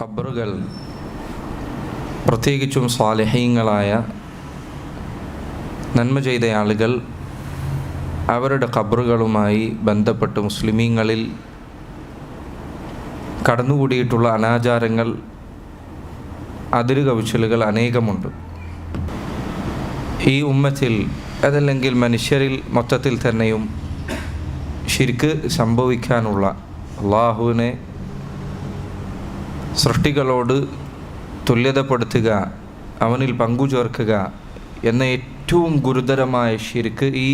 ഖബറുകൾ, പ്രത്യേകിച്ചും സാലിഹീങ്ങളായ നന്മ ചെയ്ത ആളുകൾ അവരുടെ ഖബറുകളുമായി ബന്ധപ്പെട്ട് മുസ്ലിമീങ്ങളിൽ കടന്നുകൂടിയിട്ടുള്ള അനാചാരങ്ങൾ, അതിരുകവിച്ചലുകൾ അനേകമുണ്ട്. ഈ ഉമ്മത്തിൽ അതല്ലെങ്കിൽ മനുഷ്യരിൽ മൊത്തത്തിൽ തന്നെയും ശിർക്ക് സംഭവിക്കാനുള്ള, അള്ളാഹുവിനെ സൃഷ്ടികളോട് തുല്യതപ്പെടുത്തുക, അവനിൽ പങ്കുചേർക്കുക എന്ന ഏറ്റവും ഗുരുതരമായ ശിർക്ക് ഈ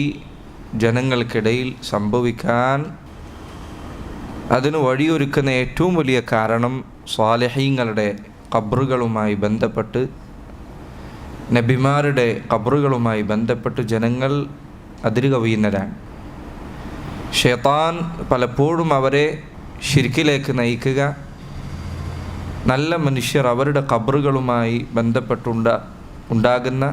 ജനങ്ങൾക്കിടയിൽ സംഭവിക്കാൻ അതിന് വഴിയൊരുക്കുന്ന ഏറ്റവും വലിയ കാരണം സ്വാലിഹീങ്ങളുടെ ഖബറുകളുമായി ബന്ധപ്പെട്ട്, നബിമാരുടെ ഖബറുകളുമായി ബന്ധപ്പെട്ട് ജനങ്ങൾ അതിരുകവിയുന്നതാണ്. ശൈത്താൻ പലപ്പോഴും അവരെ ശിർക്കിലേക്ക് നയിക്കുക, നല്ല മനുഷ്യർ അവരുടെ ഖബറുകളുമായി ഉണ്ടാകുന്ന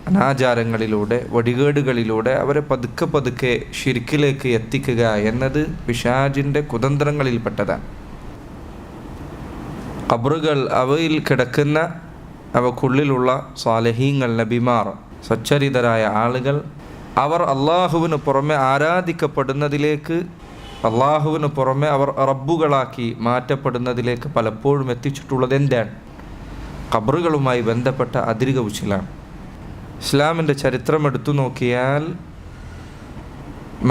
അനാചാരങ്ങളിലൂടെ, വടികേടുകളിലൂടെ അവരെ പതുക്കെ പതുക്കെ ശിർക്കിലേക്ക് എത്തിക്കുക എന്നത് പിശാചിൻ്റെ കുതന്ത്രങ്ങളിൽപ്പെട്ടതാണ്. ഖബറുകൾ, അവയിൽ കിടക്കുന്ന അവക്കുള്ളിലുള്ള സാലിഹീങ്ങൾ, നബിമാർ, സച്ചരിതരായ ആളുകൾ, അവർ അള്ളാഹുവിന് പുറമെ ആരാധിക്കപ്പെടുന്നതിലേക്ക്, അള്ളാഹുവിന് പുറമെ അവർ റബ്ബുകളാക്കി മാറ്റപ്പെടുന്നതിലേക്ക് പലപ്പോഴും എത്തിച്ചിട്ടുള്ളത് എന്താണ്? ഖബറുകളുമായി ബന്ധപ്പെട്ട അതിരുകവിച്ചിലാണ്. ഇസ്ലാമിൻ്റെ ചരിത്രം എടുത്തു നോക്കിയാൽ,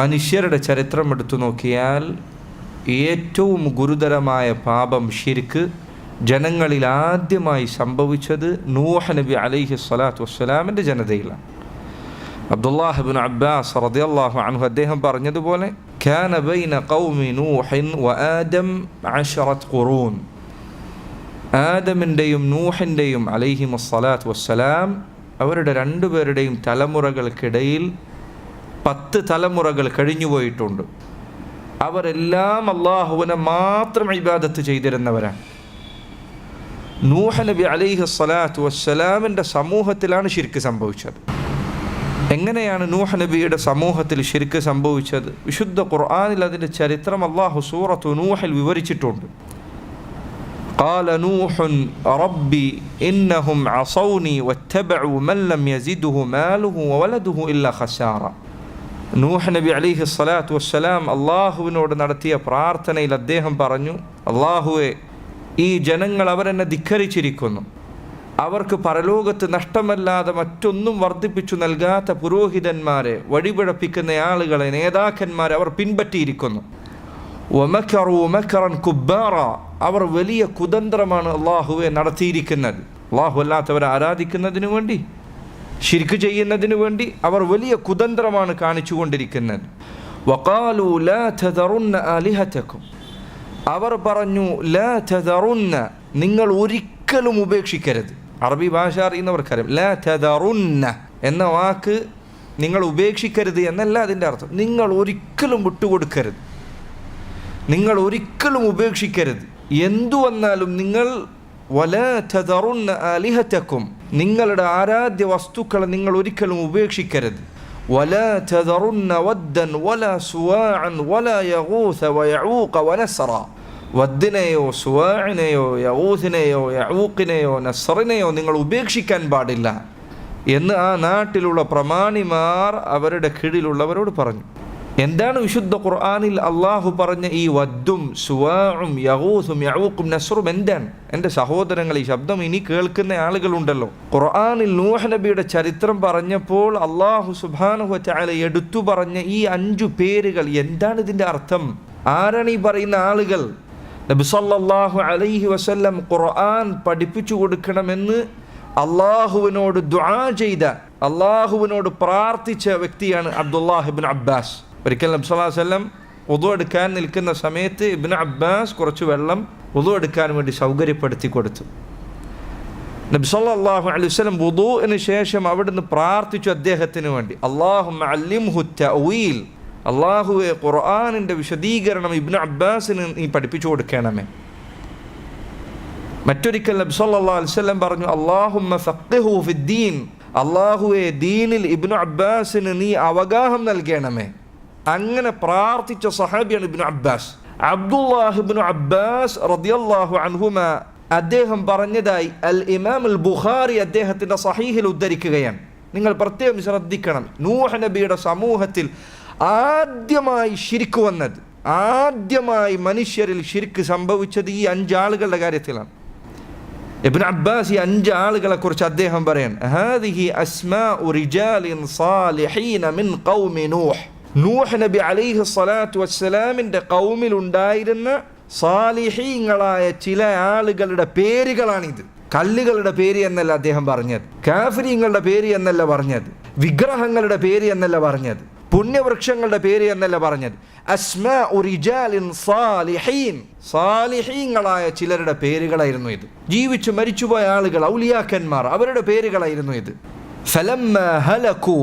മനുഷ്യരുടെ ചരിത്രം എടുത്തു നോക്കിയാൽ, ഏറ്റവും ഗുരുതരമായ പാപം ശിർക്ക് ജനങ്ങളിൽ ആദ്യമായി സംഭവിച്ചത് നൂഹ് നബി അലൈഹി സ്വലാത്തു വസ്സലാമിൻ്റെ ജനതയിലാണ്. അബ്ദുല്ലാഹ് ഇബ്നു അബ്ബാസ് റളിയല്ലാഹു അൻഹു അദ്ദേഹം പറഞ്ഞതുപോലെ, കാന ബൈന ഖൗമി നൂഹിൻ വ ആദം 10 ഖുറൂൻ. ആദമിൻ്റെയും നൂഹിൻ്റെയും അലൈഹിമു സ്വലാത്തു വസ്സലാം അവരുടെ രണ്ടുപേരുടെയും തലമുറകൾക്കിടയിൽ 10 തലമുറകൾ കഴിഞ്ഞുപോയിട്ടുണ്ട്. അവരെല്ലാം അള്ളാഹുവിനെ മാത്രം ഇബാദത്ത് ചെയ്തിരുന്നവരാണ്. നൂഹ് നബി അലൈഹി സ്വലാത്തു വസ്സലാമിൻ്റെ സമൂഹത്തിലാണ് ശിർക്ക് സംഭവിച്ചത്. എങ്ങനെയാണ് നൂഹ് നബിയുടെ സമൂഹത്തിൽ ശിർക്ക് സംഭവിച്ചത്? വിശുദ്ധ ഖുർആനിൽ അതിൻ്റെ ചരിത്രം അല്ലാഹു സൂറത്തു നൂഹിൽ വിവരിച്ചിട്ടുണ്ട്. ഖാല നൂഹുൻ റബ്ബി ഇന്നഹും അസൗനി വത്തബഉ മൻ ലം യസിദ്ഹു മാലുഹു വവലദുഹു ഇല്ലാ ഖസാറ. നൂഹ് നബി അലൈഹി സ്വലാത്തു വസ്സലാം അള്ളാഹുവിനോട് നടത്തിയ പ്രാർത്ഥനയിൽ അദ്ദേഹം പറഞ്ഞു, അള്ളാഹുവെ, ഈ ജനങ്ങൾ അവരെന്നെ ധിക്കരിച്ചിരിക്കുന്നു. അവർക്ക് പരലോകത്ത് നഷ്ടമല്ലാതെ മറ്റൊന്നും വർദ്ധിപ്പിച്ചു നൽകാത്ത പുരോഹിതന്മാരെ, വഴിപിഴപ്പിക്കുന്ന ആളുകളെ, നേതാക്കന്മാരെ അവർ പിൻപറ്റിയിരിക്കുന്നു. വമക്കറു മക്കറൻ കുബ്ബാറ, അവർ വലിയ കുതന്ത്രമാണ് അള്ളാഹുവെ നടത്തിയിരിക്കുന്നത്. അള്ളാഹു അല്ലാത്തവരെ ആരാധിക്കുന്നതിനു വേണ്ടി, ശിർക്ക് ചെയ്യുന്നതിനു വേണ്ടി അവർ വലിയ കുതന്ത്രമാണ് കാണിച്ചു കൊണ്ടിരിക്കുന്നത്. വഖാലു ലാ തദറുന്ന ആലിഹതകും, അവർ പറഞ്ഞു, ലാ തദറുന്ന, നിങ്ങൾ ഒരിക്കലും ഉപേക്ഷിക്കരുത്. അറബി ഭാഷ അറിയുന്നവർക്കറിയാം, ലാ തദറുന്ന എന്ന വാക്ക് നിങ്ങൾ ഉപേക്ഷിക്കരുത് എന്നല്ല അതിൻ്റെ അർത്ഥം. നിങ്ങൾ ഒരിക്കലും വിട്ടുകൊടുക്കരുത്, നിങ്ങൾ ഒരിക്കലും ഉപേക്ഷിക്കരുത്. എന്തു വന്നാലും നിങ്ങൾ വലാ തദറുന്ന ആലിഹതകും, നിങ്ങളുടെ ആരാധ്യ വസ്തുക്കളെ നിങ്ങൾ ഒരിക്കലും ഉപേക്ഷിക്കരുത്. വലാ തദറുന്ന വദ്ദൻ വലാ സുവാഅൻ വലാ യഗൂസ വയഊഖ വനസ്റ, വദ്ദിനെയോ സുവാഇനെയോ യഊസിനെയോ യഊഖിനെയോ നസ്റിനെയോ നിങ്ങൾ ഉപേക്ഷിക്കാൻ പാടില്ല എന്ന് ആ നാട്ടിലുള്ള പ്രമാണിമാർ അവരുടെ കീഴിലുള്ളവരോട് പറഞ്ഞു. എന്താണ് വിശുദ്ധ ഖുർആനിൽ അള്ളാഹു പറഞ്ഞ ഈ വദ്ദും സുവാഉം യഗൂസും യഊഖും നസ്റും എന്താണ്? എൻ്റെ സഹോദരങ്ങൾ, ഈ ശബ്ദം ഇനി കേൾക്കുന്ന ആളുകളുണ്ടല്ലോ, ഖുർആനിൽ നൂഹ് നബിയുടെ ചരിത്രം പറഞ്ഞപ്പോൾ അള്ളാഹു സുബ്ഹാനഹു വ തആല എടുത്തു പറഞ്ഞ ഈ 5 പേരുകൾ എന്താണ് ഇതിൻ്റെ അർത്ഥം? ആരാണ് ഈ പറയുന്ന ആളുകൾ? നബി സല്ലല്ലാഹു അലൈഹി വസല്ലം ഖുർആൻ പഠിപ്പിച്ചു കൊടുക്കണമെന്ന് അള്ളാഹുവിനോട് ദുആ ചെയ്ത, അള്ളാഹുവിനോട് പ്രാർത്ഥിച്ച വ്യക്തിയാണ് അബ്ദുല്ലാഹ് ഇബ്നു അബ്ബാസ്. ഒരിക്കൽ നബി സല്ലല്ലാഹു അലൈഹി വസല്ലം വുദു എടുക്കാൻ നിൽക്കുന്ന സമയത്ത് ഇബ്നു അബ്ബാസ് കുറച്ച് വെള്ളം വുദു എടുക്കാൻ വേണ്ടി സൗകര്യപ്പെടുത്തി കൊടുത്തു. നബി സല്ലല്ലാഹു അലൈഹി വസല്ലം വുദുവിന് ശേഷം അവിടുന്ന് പ്രാർത്ഥിച്ചു അദ്ദേഹത്തിന് വേണ്ടി, അല്ലാഹുമ്മ അല്ലിംഹു തഅവീൽ, അള്ളാഹുവെ, ഖുർആനിൻ്റെ വിശദീകരണം ഇബ്നു അബ്ബാസിന് നീ പഠിപ്പിച്ചു കൊടുക്കണമേ. മറ്റൊരിക്കൽ നബി സല്ലല്ലാഹു അലൈഹി വസല്ലം പറഞ്ഞു, അല്ലാഹുമ്മ ഫഖിഹു ഫിദ്ദീൻ, അള്ളാഹുവെ, ദീനിൽ ഇബ്നു അബ്ബാസിന് നീ അവഗാഹം നൽകണമേ. അങ്ങനെ പ്രാർത്ഥിച്ച സഹാബിയാണ് Ibn Abbas. Abdullah Ibn Abbas റളിയല്ലാഹു അൻഹുമ അദ്ദേഹം പറഞ്ഞതായി അൽ ഇമാം അൽ ബുഖാരി അദ്ദേഹത്തിൻ്റെ സഹീഹിൽ ഉദ്ധരിക്കുകയാണ്. നിങ്ങൾ പ്രത്യേകം ശ്രദ്ധിക്കണം, നൂഹ് നബിയുടെ സമൂഹത്തിൽ ആദ്യമായി ശിർക്ക് വന്നത്, ആദ്യമായി മനുഷ്യരിൽ ശിർക്ക് സംഭവിച്ചത് ഈ 5 ആളുകളുടെ കാര്യത്തിലാണ്. ഇബ്നു അബ്ബാസ് ഈ 5 ആളുകളെ കുറിച്ച് അദ്ദേഹം പറയാൻ, ഹാദിഹി അസ്മാഉ റിജാലിൻ സാലിഹീന മിൻ ഖൗമി നൂഹ്. നൂഹ് നബി അലൈഹി സ്വലാത്തു വസ്സലാമിൻ്റെ ഖൗമിൽ ഉണ്ടായിരുന്ന സാലിഹീങ്ങളായ ചില ആളുകളുടെ പേരുകളാണിത്. കല്ലുകളുടെ പേര് എന്നല്ല അദ്ദേഹം പറഞ്ഞത്, കാഫിരീങ്ങളുടെ പേര് എന്നല്ല പറഞ്ഞത്, വിഗ്രഹങ്ങളുടെ പേര് എന്നല്ല പറഞ്ഞത്, പുണ്യവൃക്ഷങ്ങളുടെ പേര് എന്നല്ല പറഞ്ഞത്. അസ്മാഉ റിജാലിൻ സാലിഹീൻ, സാലിഹീങ്ങളായ ചിലരുടെ പേരുകളായിരുന്നു ഇത്. ജീവിച്ചു മരിച്ചുപോയ ആളുകൾ, ഔലിയാക്കന്മാർ, അവരുടെ പേരുകളായിരുന്നു ഇത്. ഫലമ്മാ ഹലകൂ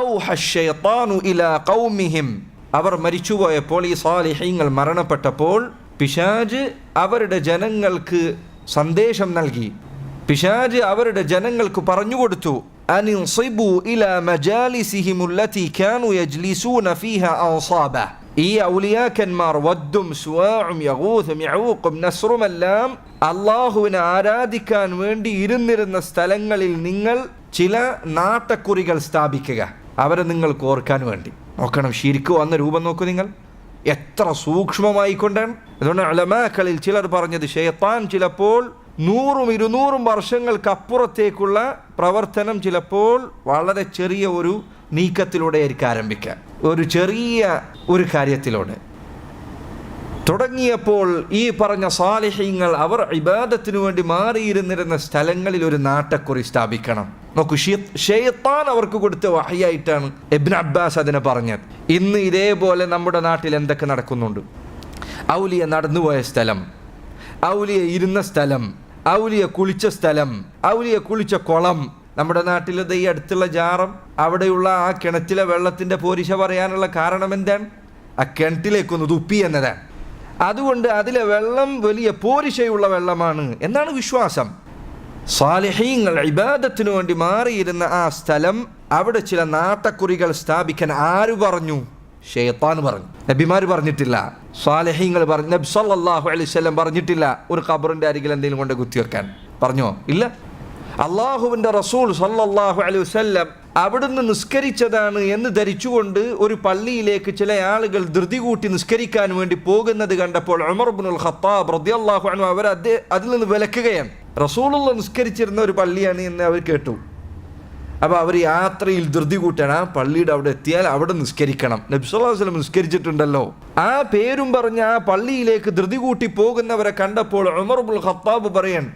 ഔഹ അശ്ശൈത്താനു ഇലാ ഖൗമിഹിം, അവർ മരിച്ചുപോയപ്പോൾ, ഈ സാലിഹീങ്ങൾ മരണപ്പെട്ടപ്പോൾ പിശാച് അവരുടെ ജനങ്ങൾക്ക് സന്ദേശം നൽകി. പിശാച് അവരുടെ ജനങ്ങൾക്ക് പറഞ്ഞുകൊടുത്തു, അനിൻസിബു ഇലാ മജാലിസിഹിം അല്ലതി കാനൂ യജ്ലിസൂന ഫീഹാ അൻസാബ. ഈ ഔലിയാക്കന്മാർ വദ്ദും സുവാഉം യഗൂസും യഊഖും നസ്റും എല്ലാം അല്ലാഹുവിനെ ആരാധിക്കാൻ വേണ്ടി ഇരുന്നിരുന്ന സ്ഥലങ്ങളിൽ നിങ്ങൾ ചില നാട്ടക്കുറികൾ സ്ഥാപിക്കുക, അവരെ നിങ്ങൾക്ക് ഓർക്കാൻ വേണ്ടി. നോക്കണം, ശിർക്ക് വന്ന രൂപം നോക്കൂ നിങ്ങൾ, എത്ര സൂക്ഷ്മമായിക്കൊണ്ടാണ്. അതുകൊണ്ട് ഉലമാക്കളിൽ ചിലർ പറഞ്ഞത്, ശൈത്താൻ ചിലപ്പോൾ 100-200 വർഷങ്ങൾക്കപ്പുറത്തേക്കുള്ള പ്രവർത്തനം ചിലപ്പോൾ വളരെ ചെറിയ ഒരു നീക്കത്തിലൂടെ ആയിരിക്കും ആരംഭിക്കുക, ഒരു ചെറിയ ഒരു കാര്യത്തിലൂടെ തുടങ്ങിയപ്പോൾ ഈ പറഞ്ഞ സാലിഹീങ്ങൾ അവർ ഇബാദത്തിനു വേണ്ടി മാറിയിരുന്നിരുന്ന സ്ഥലങ്ങളിൽ ഒരു നാട്ടക്കുറി സ്ഥാപിക്കണം. നോക്കൂ, ശൈത്താൻ അവർക്ക് കൊടുത്ത വഹയായിട്ടാണ് ഇബ്നു അബ്ബാസ് അതിനെ പറഞ്ഞത്. ഇന്ന് ഇതേപോലെ നമ്മുടെ നാട്ടിൽ എന്തൊക്കെ നടക്കുന്നുണ്ട്? ഔലിയ നടന്നുപോയ സ്ഥലം, ഔലിയ ഇരുന്ന സ്ഥലം, ഔലിയ കുളിച്ച സ്ഥലം, ഔലിയ കുളിച്ച കുളം. നമ്മുടെ നാട്ടിൽ ഈ അടുത്തുള്ള ജാറം, അവിടെയുള്ള ആ കിണറ്റിലെ വെള്ളത്തിൻ്റെ പോരിശ പറയാനുള്ള കാരണം എന്താണ്? ആ കിണറ്റിലേക്കൊന്ന് തുപ്പി എന്നതാണ്. അതുകൊണ്ട് അതിലെ വെള്ളം വലിയ പോരിശയുള്ള വെള്ളമാണ് എന്നാണ് വിശ്വാസം. സാലിഹീങ്ങൾ ഇബാദത്തിനു വേണ്ടി മാറിയിരുന്ന ആ സ്ഥലം, അവിടെ ചില നാട്ടക്കുറികൾ സ്ഥാപിക്കാൻ ആര് പറഞ്ഞു? ശൈത്താൻ പറഞ്ഞു. നബിമാർ പറഞ്ഞിട്ടില്ല, സാലിഹീങ്ങൾ പറഞ്ഞു, നബി സല്ലല്ലാഹു അലൈഹി വസല്ലം പറഞ്ഞിട്ടില്ല ഒരു ഖബറിൻ്റെ അരികിൽ എന്തെങ്കിലും കൊണ്ട് കുത്തിവെക്കാൻ. പറഞ്ഞോ? ഇല്ല. അള്ളാഹുവിൻ്റെ റസൂൽ സല്ലല്ലാഹു അലൈഹി വസല്ലം അവിടുന്ന് നിസ്കരിച്ചതാണ് എന്ന് ധരിച്ചുകൊണ്ട് ഒരു പള്ളിയിലേക്ക് ചില ആളുകൾ ധൃതി കൂട്ടി നിസ്കരിക്കാൻ വേണ്ടി പോകുന്നത് കണ്ടപ്പോൾ ഉമർ ഇബ്നുൽ ഖത്താബ് റളിയല്ലാഹു അൻഹു അവർ അതിൽ നിന്ന് വിലക്കുകയാണ്. റസൂലുള്ള നിസ്കരിച്ചിരുന്ന ഒരു പള്ളിയാണ് എന്ന് അവർ കേട്ടു. അപ്പോൾ അവർ യാത്രയിൽ ധൃതി കൂട്ടണം, ആ പള്ളിയുടെ അവിടെ എത്തിയാൽ അവിടെ നിസ്കരിക്കണം. നബി സല്ലല്ലാഹു അലൈഹി വസല്ലം നിസ്കരിച്ചിട്ടുണ്ടല്ലോ. ആ പേരും പറഞ്ഞ് ആ പള്ളിയിലേക്ക് ധൃതി കൂട്ടി പോകുന്നവരെ കണ്ടപ്പോൾ ഉമർ ഇബ്നുൽ ഖത്താബ് പറയാൻ,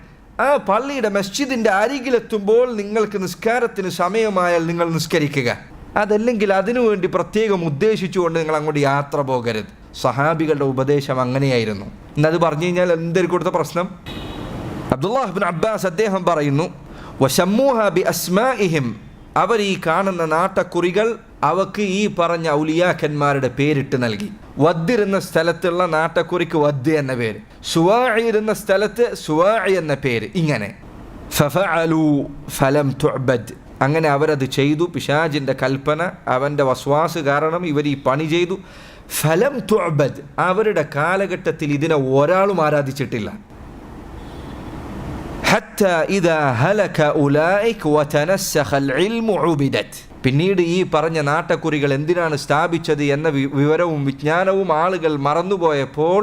ആ പള്ളിയുടെ മസ്ജിദിൻ്റെ അരികിലെത്തുമ്പോൾ നിങ്ങൾക്ക് നിസ്കാരത്തിന് സമയമായാൽ നിങ്ങൾ നിസ്കരിക്കുക, അതല്ലെങ്കിൽ അതിനുവേണ്ടി പ്രത്യേകം ഉദ്ദേശിച്ചുകൊണ്ട് നിങ്ങൾ അങ്ങോട്ട് യാത്ര പോകരുത്. സഹാബികളുടെ ഉപദേശം അങ്ങനെയായിരുന്നു. എന്നത് പറഞ്ഞു കഴിഞ്ഞാൽ എന്തൊരു കൊടുത്ത പ്രശ്നം? അബ്ദുല്ലാഹ് ഇബ്നു അബ്ബാസ് അദ്ദേഹം പറയുന്നു, വശമ്മൂഹ ബി അസ്മാഇഹിം, അവർ ഈ കാണുന്ന നാട്ടക്കുറികൾ അവക്ക് ഈ പറഞ്ഞ ഔലിയാക്കന്മാരുടെ പേരിട്ട് നൽകി. വദ് ഇരുന്ന സ്ഥലത്തുള്ള നാട്ടക്കുറിക്ക് വദ് എന്ന പേര്, സുവാഇ ഇരുന്ന സ്ഥലത്ത് സുവാഇ എന്ന പേര്. ഇങ്ങനെ ഫഫഅലു ഫലം തുഅബദ്, അങ്ങനെ അവരത് ചെയ്തു. പിശാചിൻ്റെ കൽപ്പന, അവൻ്റെ വസ്വാസ് കാരണം ഇവർ ഈ പണി ചെയ്തു. ഫലം തുഅബദ്, അവരുടെ കാലഘട്ടത്തിൽ ഇതിനെ ഒരാളും ആരാധിച്ചിട്ടില്ല. ഹത്താ ഇദാ ഹലക ഉലൈക വതനസ്സഖ അൽഇൽമു ഉബിദത്, പിന്നീട് ഈ പറഞ്ഞ നാട്ടക്കുറികൾ എന്തിനാണ് സ്ഥാപിച്ചത് എന്ന വിവരവും വിജ്ഞാനവും ആളുകൾ മറന്നുപോയപ്പോൾ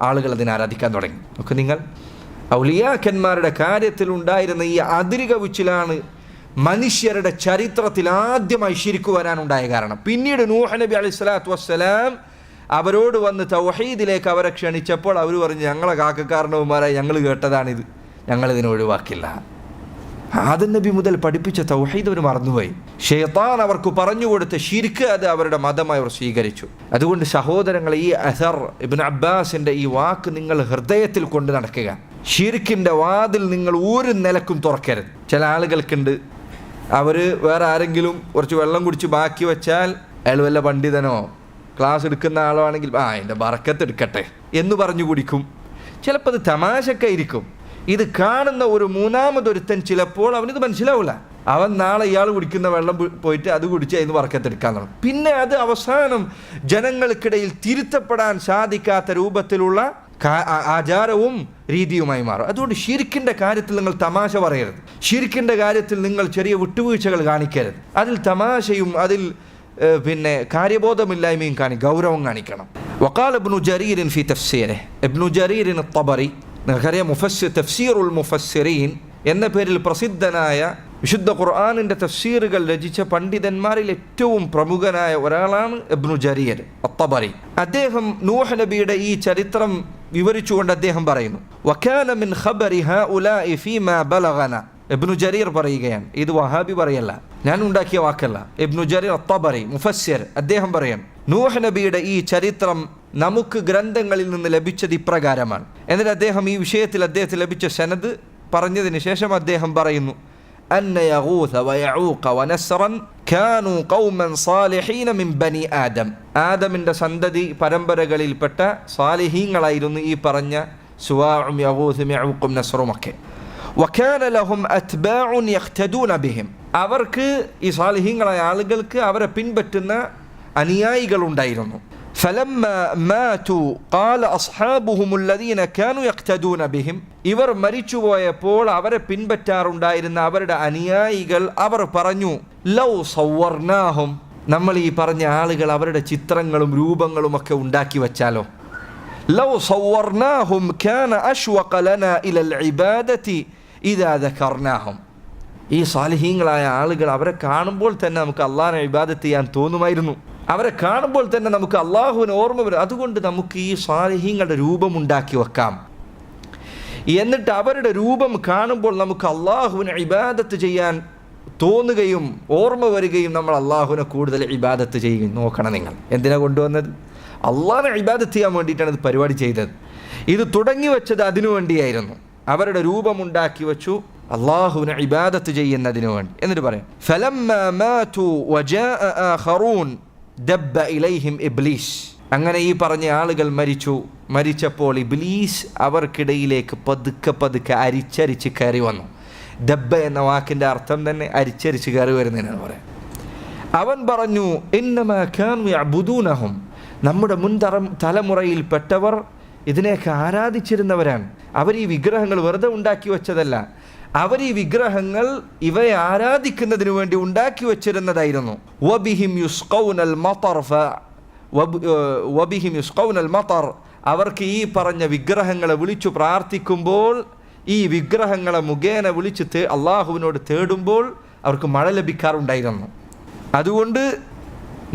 ആളുകൾ അതിനെ ആരാധിക്കാൻ തുടങ്ങി. ഒക്കെ നിങ്ങൾ ഔലിയാക്കന്മാരുടെ കാര്യത്തിൽ ഉണ്ടായിരുന്ന ഈ അതിരുകവിച്ചിലാണ് മനുഷ്യരുടെ ചരിത്രത്തിൽ ആദ്യമായി ശിർക്ക് വരാനുണ്ടായ കാരണം. പിന്നീട് നൂഹ് നബി അലൈഹി സ്വലാത്തു വസ്സലാം അവരോട് വന്ന് തൗഹീദിലേക്ക് അവരെ ക്ഷണിച്ചപ്പോൾ അവർ പറഞ്ഞു, ഞങ്ങളെ കാക്കക്കാരനവന്മാരായി ഞങ്ങൾ കേട്ടതാണിത്, ഞങ്ങളിതിനെ ഒഴിവാക്കില്ല. ആദം നബി മുതൽ പഠിപ്പിച്ച തൗഹീദ് അവർ മറന്നുപോയി. ശൈത്താൻ അവർക്ക് പറഞ്ഞുകൊടുത്ത ശിർക്ക് അത് അവരുടെ മതമായി അവർ സ്വീകരിച്ചു. അതുകൊണ്ട് സഹോദരങ്ങളെ, ഈ അസർ ഇബ്നു അബ്ബാസിൻ്റെ ഈ വാക്ക് നിങ്ങൾ ഹൃദയത്തിൽ കൊണ്ട് നടക്കുക. ശിർക്കിൻ്റെ വാതിൽ നിങ്ങൾ ഒരു നിലക്കും തുറക്കരുത്. ചില ആളുകൾക്കുണ്ട്, അവർ വേറെ ആരെങ്കിലും കുറച്ച് വെള്ളം കുടിച്ച് ബാക്കി വെച്ചാൽ അയാൾ വല്ല പണ്ഡിതനോ ക്ലാസ് എടുക്കുന്ന ആളോ ആണെങ്കിൽ എൻ്റെ ബറക്കത്ത് എടുക്കട്ടെ എന്ന് പറഞ്ഞു കുടിക്കും. ചിലപ്പോൾ അത് തമാശക്കായിരിക്കും. ഇത് കാണുന്ന ഒരു മൂന്നാമതൊരുത്തൻ ചിലപ്പോൾ അവനിത് മനസ്സിലാവില്ല. അവൻ നാളെ ഇയാൾ കുടിക്കുന്ന വെള്ളം പോയിട്ട് അത് കുടിച്ച് അതിന് വറക്കത്തെടുക്കാൻ തുടങ്ങും. പിന്നെ അത് അവസാനം ജനങ്ങൾക്കിടയിൽ തിരുത്തപ്പെടാൻ സാധിക്കാത്ത രൂപത്തിലുള്ള ആചാരവും രീതിയുമായി മാറും. അതുകൊണ്ട് ഷിർക്കിൻ്റെ കാര്യത്തിൽ നിങ്ങൾ തമാശ പറയരുത്. ഷിർക്കിൻ്റെ കാര്യത്തിൽ നിങ്ങൾ ചെറിയ വിട്ടുവീഴ്ചകൾ കാണിക്കരുത്. അതിൽ തമാശയും അതിൽ കാര്യബോധമില്ലായ്മയും ഗൗരവം കാണിക്കണം. വഖാല ഇബ്നു ജരീർ ഫി തഫ്സീരിഹി, ഇബ്നു ജരീർ അത്ത്-തബറി, നിങ്ങൾക്കറിയാം തഫ്സീറുൽ മുഫസ്സിരീൻ എന്ന പേരിൽ പ്രസിദ്ധനായ വിശുദ്ധ ഖുർആനിൻ്റെ തഫ്സീറുകൾ രചിച്ച പണ്ഡിതന്മാരിൽ ഏറ്റവും പ്രമുഖനായ ഒരാളാണ് ഇബ്നു ജരീർ അത്ത്-തബറി. അദ്ദേഹം നൂഹ് നബിയുടെ ഈ ചരിത്രം വിവരിച്ചുകൊണ്ട് അദ്ദേഹം പറയുന്നു, വകാന മിൻ ഖബരി ഹഉലാഇ ഫീമാ ബലഗന. ഇബ്നു ജരീർ പറയുകയാണ്, ഇത് വഹാബി പറയല്ല, ഞാൻ ഉണ്ടാക്കിയ വാക്കല്ല. ഇബ്നു ജരീർ അത്ത്-തബറി മുഫസ്സിർ അദ്ദേഹം പറയാൻ, നൂഹ് നബിയുടെ ഈ ചരിത്രം നമുക്ക് ഗ്രന്ഥങ്ങളിൽ നിന്ന് ലഭിച്ചത് ഇപ്രകാരമാണ്. എന്നിട്ട് അദ്ദേഹം ഈ വിഷയത്തിൽ അദ്ദേഹത്തിന് ലഭിച്ച സനദ് പറഞ്ഞതിന് ശേഷം അദ്ദേഹം പറയുന്നു, അന്ന യഗൂഥ വയഊഖ വനസ്റൻ കാനൂ ഖൗമൻ സാലിഹീന മിൻ ബനി ആദം. ആദമിൻ്റെ സന്തതി പരമ്പരകളിൽപ്പെട്ട സാലിഹീങ്ങളായിരുന്നു ഈ പറഞ്ഞ സുവാഉം യഗൂഥും യഊഖും നസ്റുമൊക്കെ. വകാന ലഹും അത്ബാഉൻ യഖ്തദൂന ബിഹിം. അവർക്ക് ഈ സാലിഹീങ്ങളായ ആളുകൾക്ക് അവരെ പിൻപറ്റുന്ന അനുയായികളുണ്ടായിരുന്നു. ഫലമ്മ മാതു ഖാല അസ്ഹാബുഹും അല്ലദീന കാനൂ യഖ്തദൂന ബിഹിം. ഇവർ മരിച്ചുപോയപ്പോൾ അവരെ പിൻപറ്റാറുണ്ടായിരുന്ന അവരുടെ അനുയായികൾ അവർ പറഞ്ഞു, ലൗ സവ്വർനാഹും, നമ്മൾ ഈ പറഞ്ഞ ആളുകൾ അവരുടെ ചിത്രങ്ങളും രൂപങ്ങളും ഒക്കെ ഉണ്ടാക്കി വെച്ചാലോ. ലൗ സവ്വർനാഹും കാന അശ്വഖ ലനാ ഇലൽ ഇബാദതി ഇദാ ദകർനാഹും. ഈ സാലിഹീങ്ങളായ ആളുകൾ അവരെ കാണുമ്പോൾ തന്നെ നമുക്ക് അള്ളാഹിനെ ഇബാദത്ത് ചെയ്യാൻ തോന്നുമായിരുന്നു. അവരെ കാണുമ്പോൾ തന്നെ നമുക്ക് അള്ളാഹുവിനെ ഓർമ്മ വരും. അതുകൊണ്ട് നമുക്ക് ഈ സാലിഹീങ്ങളുടെ രൂപം ഉണ്ടാക്കി വെക്കാം. എന്നിട്ട് അവരുടെ രൂപം കാണുമ്പോൾ നമുക്ക് അള്ളാഹുവിനെ ഇബാദത്ത് ചെയ്യാൻ തോന്നുകയും ഓർമ്മ വരികയും നമ്മൾ അള്ളാഹുവിനെ കൂടുതൽ ഇബാദത്ത് ചെയ്യുകയും. നോക്കണം നിങ്ങൾ എന്തിനാ കൊണ്ടുവന്നത്? അള്ളാഹിനെ ഇബാദത്ത് ചെയ്യാൻ വേണ്ടിയിട്ടാണ് ഇത് പരിപാടി ചെയ്തത്. ഇത് തുടങ്ങി വെച്ചത് അതിനു വേണ്ടിയായിരുന്നു. അവരുടെ രൂപമുണ്ടാക്കി വെച്ചു അള്ളാഹുവിനെ ഇബാദത്ത് ചെയ്യുന്നതിനു വേണ്ടി. എന്നിട്ട് പറയാം, ഫലമ്മാ മാതു വജാഅ ആഖറൂൻ ദബ്ബ ഇലൈഹിം ഇബ്ലീസ്. അങ്ങനെ ഈ പറഞ്ഞ ആളുകൾ മരിച്ചപ്പോൾ ഇബ്ലീസ് അവർക്കിടയിലേക്ക് പതുക്കെ പതുക്കെ അരിച്ചരിച്ച് കയറി വന്നു. ദബ്ബ എന്ന വാക്കിൻ്റെ അർത്ഥം തന്നെ അരിച്ചരിച്ച് കയറി വരുന്നതിനാണ് പറയാം. അവൻ പറഞ്ഞു, ഇന്നമാ കാനൂ യഅ്ബുദൂനഹും, നമ്മുടെ മുൻ തലമുറയിൽപ്പെട്ടവർ ഇതിനെയൊക്കെ ആരാധിച്ചിരുന്നവരാണ്. അവർ ഈ വിഗ്രഹങ്ങൾ വെറുതെ ഉണ്ടാക്കി വെച്ചതല്ല, അവർ ഈ വിഗ്രഹങ്ങൾ ഇവയെ ആരാധിക്കുന്നതിന് വേണ്ടി ഉണ്ടാക്കി വെച്ചിരുന്നതായിരുന്നു. വബിഹിം യുസ്ഖൗനൽ മതർ, അവർക്ക് ഈ പറഞ്ഞ വിഗ്രഹങ്ങളെ വിളിച്ചു പ്രാർത്ഥിക്കുമ്പോൾ, ഈ വിഗ്രഹങ്ങളെ മുഖേന വിളിച്ച് അള്ളാഹുവിനോട് തേടുമ്പോൾ അവർക്ക് മഴ ലഭിക്കാറുണ്ടായിരുന്നു. അതുകൊണ്ട്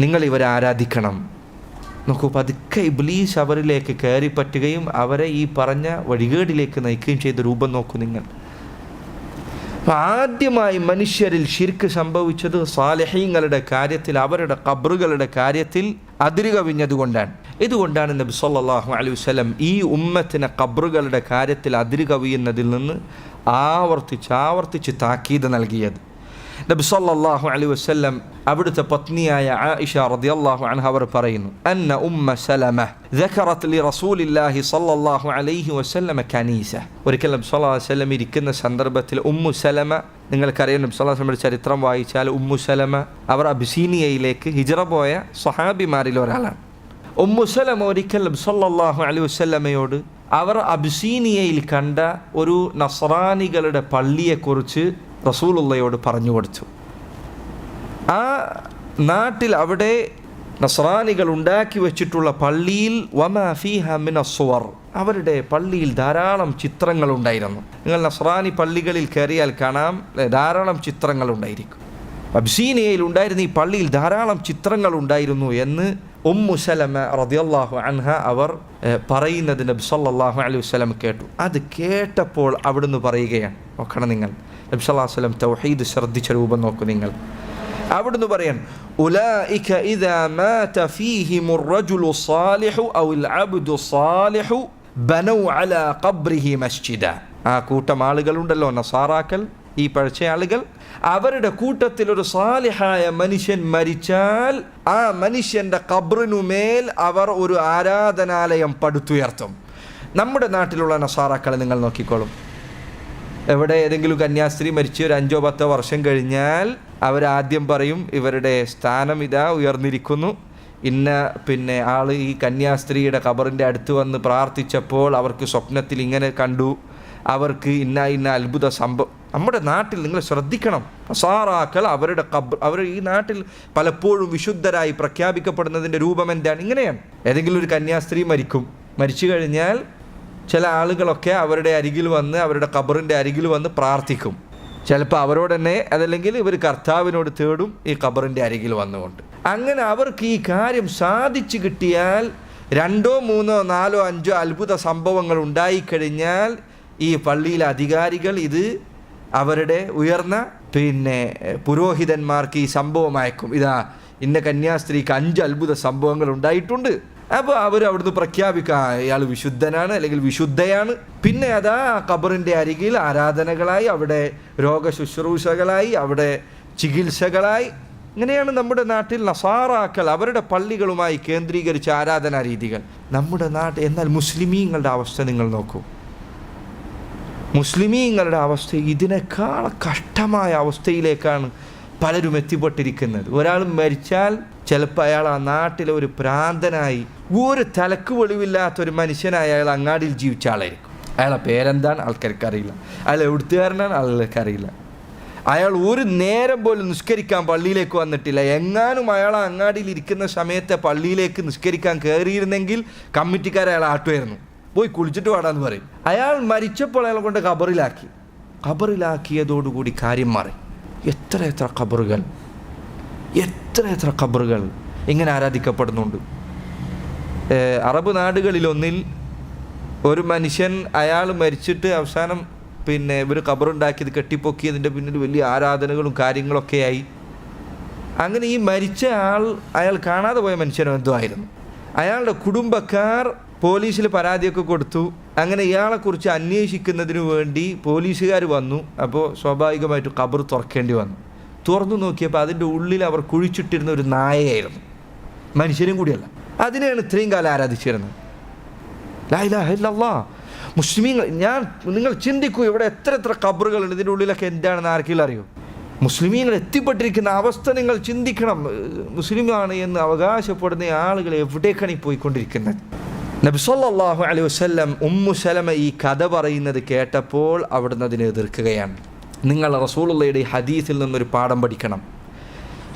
നിങ്ങൾ ഇവരെ ആരാധിക്കണം. നോക്കൂ, പതുക്കെ ഇബ്ലീസ് അവരിലേക്ക് കയറി പറ്റുകയും അവരെ ഈ പറഞ്ഞ വഴികേടിലേക്ക് നയിക്കുകയും ചെയ്ത രൂപം നോക്കൂ നിങ്ങൾ. ആദ്യമായി മനുഷ്യരിൽ ശിർക്ക് സംഭവിച്ചത് സാലിഹീങ്ങളുടെ കാര്യത്തിൽ, അവരുടെ ഖബ്റുകളുടെ കാര്യത്തിൽ അതിരുകവിഞ്ഞതുകൊണ്ടാണ്. ഇതുകൊണ്ടാണ് നബി സല്ലല്ലാഹു അലൈഹി വസല്ലം ഈ ഉമ്മത്തിനെ ഖബ്റുകളുടെ കാര്യത്തിൽ അതിരുകവിയുന്നതിൽ നിന്ന് ആവർത്തിച്ച് താക്കീത് നൽകിയത്. നബി സല്ലല്ലാഹു അലൈഹി വസല്ലം അവിടുത്തെ പത്നിയായ ആയിഷ റളിയല്ലാഹു അൻഹ അവർ പറയുന്നു, അന്ന ഉമ്മ സലമ ദക്കറത് ലി റസൂലില്ലാഹി സല്ലല്ലാഹു അലൈഹി വസല്ലം കനീസ. ഒരിക്കൽ നബി സല്ലല്ലാഹു അലൈഹി വസല്ലം ഇരിക്കുന്ന സന്ദർഭത്തിൽ ഉമ്മു സലമ, നിങ്ങൾക്കറിയാം നബി സല്ലല്ലാഹു അലൈഹി വസല്ലം ചരിത്രം വായിച്ചാൽ ഉമ്മു സലമ അവർ അബിസീനിയയിലേക്ക് ഹിജ്റ പോയ സ്വഹാബിമാരിൽ ഒരാളാണ്. ഉമ്മു സലമ ഒരിക്കൽ നബി സല്ലല്ലാഹു അലൈഹി വസല്ലമയോട് അവർ അബിസീനിയയിൽ കണ്ട ഒരു നസ്രാനികളുടെ പള്ളിയെക്കുറിച്ച് റസൂലുള്ളയോട് പറഞ്ഞു കൊടുത്തു. ആ നാട്ടിൽ അവിടെ നസ്രാനികൾ ഉണ്ടാക്കി വെച്ചിട്ടുള്ള പള്ളിയിൽ വമാ ഫീഹ മിനസ് സുവർ, അവരുടെ പള്ളിയിൽ ധാരാളം ചിത്രങ്ങളുണ്ടായിരുന്നു. നിങ്ങൾ നസ്രാനി പള്ളികളിൽ കയറിയാൽ കാണാം ധാരാളം ചിത്രങ്ങളുണ്ടായിരിക്കും. അബ്സീനിയയിൽ ഉണ്ടായിരുന്ന ഈ പള്ളിയിൽ ധാരാളം ചിത്രങ്ങളുണ്ടായിരുന്നു എന്ന് ഉമ്മു സലമ റളിയല്ലാഹു അൻഹ അവർ പറയുന്നത് നബി സല്ലല്ലാഹു അലൈഹി വസല്ലം കേട്ടു. അത് കേട്ടപ്പോൾ അവിടുന്ന് പറയുകയാണ്, നോക്കണം നിങ്ങൾ, നബി സല്ലല്ലാഹു അലൈഹി വസല്ലം തൗഹീദ് ശ്രദ്ധിച്ച രൂപം നോക്കൂ നിങ്ങൾ. അവിടുന്ന് പറയാൻ, ഉലൈക ഇദാ മാത ഫീഹിമുർ റജുലു സാലിഹു ഔൽ അബ്ദു സാലിഹു ബനൗ അലാ ഖബ്രിഹി മസ്ജിദ. ആ കൂട്ടം ആളുകളുണ്ടല്ലോ നസാറാക്കൾ, ഈ പഴച്ച ആളുകൾ, അവരുടെ കൂട്ടത്തിൽ ഒരു സാലിഹായ മനുഷ്യൻ മരിച്ചാൽ ആ മനുഷ്യൻ്റെ ഖബ്റിനുമേൽ അവർ ഒരു ആരാധനാലയം പടുത്തുയർത്തും. നമ്മുടെ നാട്ടിലുള്ള നസാറാക്കളെ നിങ്ങൾ നോക്കിക്കോളും. എവിടെ ഏതെങ്കിലും കന്യാസ്ത്രീ മരിച്ച് ഒരു 5-10 വർഷം കഴിഞ്ഞാൽ അവരാദ്യം പറയും ഇവരുടെ സ്ഥാനം ഇതാ ഉയർന്നിരിക്കുന്നു, പിന്നെ ആൾ ഈ കന്യാസ്ത്രീയുടെ ഖബറിൻ്റെ അടുത്ത് വന്ന് പ്രാർത്ഥിച്ചപ്പോൾ അവർക്ക് സ്വപ്നത്തിൽ ഇങ്ങനെ കണ്ടു, അവർക്ക് ഇന്ന അത്ഭുത സംഭവം. നമ്മുടെ നാട്ടിൽ നിങ്ങൾ ശ്രദ്ധിക്കണം, നസാറാക്കൾ അവരുടെ അവർ ഈ നാട്ടിൽ പലപ്പോഴും വിശുദ്ധരായി പ്രഖ്യാപിക്കപ്പെടുന്നതിൻ്റെ രൂപം എന്താണ്? ഇങ്ങനെയാണ്. ഏതെങ്കിലും ഒരു കന്യാസ്ത്രീ മരിച്ചു കഴിഞ്ഞാൽ ചില ആളുകളൊക്കെ അവരുടെ അരികിൽ വന്ന്, അവരുടെ ഖബറിൻ്റെ അരികിൽ വന്ന് പ്രാർത്ഥിക്കും. ചിലപ്പോൾ അവരോട് തന്നെ, അതല്ലെങ്കിൽ ഇവർ കർത്താവിനോട് തേടും ഈ ഖബറിൻ്റെ അരികിൽ വന്നുകൊണ്ട്. അങ്ങനെ അവർക്ക് ഈ കാര്യം സാധിച്ചു കിട്ടിയാൽ 2, 3, 4, 5 അത്ഭുത സംഭവങ്ങൾ ഉണ്ടായിക്കഴിഞ്ഞാൽ ഈ പള്ളിയിലെ അധികാരികൾ ഇത് അവരുടെ ഉയർന്ന പുരോഹിതന്മാർക്ക് ഈ സംഭവം അയക്കും. ഇതാ ഇന്ന കന്യാസ്ത്രീക്ക് 5 അത്ഭുത സംഭവങ്ങൾ ഉണ്ടായിട്ടുണ്ട്. അപ്പോൾ അവർ അവിടുന്ന് പ്രഖ്യാപിക്കുക, ഇയാൾ വിശുദ്ധനാണ് അല്ലെങ്കിൽ വിശുദ്ധയാണ്. പിന്നെ അതാ ഖബറിൻ്റെ അരികിൽ ആരാധനകളായി, അവിടെ രോഗശുശ്രൂഷകളായി, അവിടെ ചികിത്സകളായി. ഇങ്ങനെയാണ് നമ്മുടെ നാട്ടിൽ നസാറാക്കൾ അവരുടെ പള്ളികളുമായി കേന്ദ്രീകരിച്ച ആരാധനാ രീതികൾ നമ്മുടെ നാട്ടിൽ. എന്നാൽ മുസ്ലിമീങ്ങളുടെ അവസ്ഥ നിങ്ങൾ നോക്കൂ. മുസ്ലിമീങ്ങളുടെ അവസ്ഥ ഇതിനേക്കാൾ കഷ്ടമായ അവസ്ഥയിലേക്കാണ് പലരും എത്തിപ്പെട്ടിരിക്കുന്നത്. ഒരാൾ മരിച്ചാൽ ചിലപ്പോൾ അയാൾ ആ നാട്ടിലെ ഒരു ഭ്രാന്തനായി, ഒരു തലക്ക് വെളിവില്ലാത്തൊരു മനുഷ്യനായി അയാൾ അങ്ങാടിയിൽ ജീവിച്ച ആളായിരിക്കും. അയാളെ പേരെന്താണ് ആൾക്കാർക്കറിയില്ല, അയാൾ എവിടുത്തുകാരനാണ് ആൾക്കാർക്കറിയില്ല, അയാൾ ഒരു നേരം പോലും നിസ്കരിക്കാൻ പള്ളിയിലേക്ക് വന്നിട്ടില്ല. എങ്ങാനും അയാൾ അങ്ങാടിയിൽ ഇരിക്കുന്ന സമയത്ത് പള്ളിയിലേക്ക് നിസ്കരിക്കാൻ കയറിയിരുന്നെങ്കിൽ കമ്മിറ്റിക്കാർ അയാൾ ആട്ടുമായിരുന്നു, പോയി കുളിച്ചിട്ട് വാടാന്ന് പറയും. അയാൾ മരിച്ചപ്പോൾ അയാളെ കൊണ്ട് ഖബറിലാക്കിയതോടുകൂടി കാര്യം മാറി. എത്ര ഖബറുകൾ ഇങ്ങനെ ആരാധിക്കപ്പെടുന്നുണ്ട്. അറബ് നാടുകളിലൊന്നിൽ ഒരു മനുഷ്യൻ, അയാൾ മരിച്ചിട്ട് അവസാനം ഇവർ ഖബറുണ്ടാക്കിയത് കെട്ടിപ്പൊക്കിയതിൻ്റെ പിന്നിൽ വലിയ ആരാധനകളും കാര്യങ്ങളൊക്കെയായി. അങ്ങനെ ഈ മരിച്ച അയാൾ കാണാതെ പോയ മനുഷ്യനോ എന്തോ ആയിരുന്നു. അയാളുടെ കുടുംബക്കാർ പോലീസിൽ പരാതിയൊക്കെ കൊടുത്തു. അങ്ങനെ ഇയാളെക്കുറിച്ച് അന്വേഷിക്കുന്നതിന് വേണ്ടി പോലീസുകാർ വന്നു. അപ്പോൾ സ്വാഭാവികമായിട്ട് ഖബർ തുറക്കേണ്ടി വന്നു. തുറന്നു നോക്കിയപ്പോൾ അതിൻ്റെ ഉള്ളിൽ അവർ കുഴിച്ചിട്ടിരുന്ന ഒരു നായയായിരുന്നു, മനുഷ്യനും കൂടിയല്ല. അതിനെയാണ് ഇത്രയും കാലം ആരാധിച്ചിരുന്നത്. ലാ ഇലാഹ ഇല്ലല്ലാഹ്. മുസ്ലിമീങ്ങൾ, നിങ്ങൾ ചിന്തിക്കൂ, ഇവിടെ എത്ര ഖബറുകളുണ്ട്, ഇതിൻ്റെ ഉള്ളിലൊക്കെ എന്താണെന്ന് ആർക്കെങ്കിലും അറിയോ? മുസ്ലിമീങ്ങൾ എത്തിപ്പെട്ടിരിക്കുന്ന അവസ്ഥ നിങ്ങൾ ചിന്തിക്കണം. മുസ്ലിമാണ് എന്ന് അവകാശപ്പെടുന്ന ആളുകൾ എവിടേക്കാണ് ഈ പോയിക്കൊണ്ടിരിക്കുന്നത്? നബി സല്ലല്ലാഹു അലൈഹി വസല്ലം ഉമ്മു സലമ ഈ കഥ പറയുന്നത് കേട്ടപ്പോൾ അവിടുന്ന് അതിനെ എതിർക്കുകയാണ്. നിങ്ങൾ റസൂലുള്ളാഹിയുടെ ഈ ഹദീസിൽ നിന്നൊരു പാഠം പഠിക്കണം.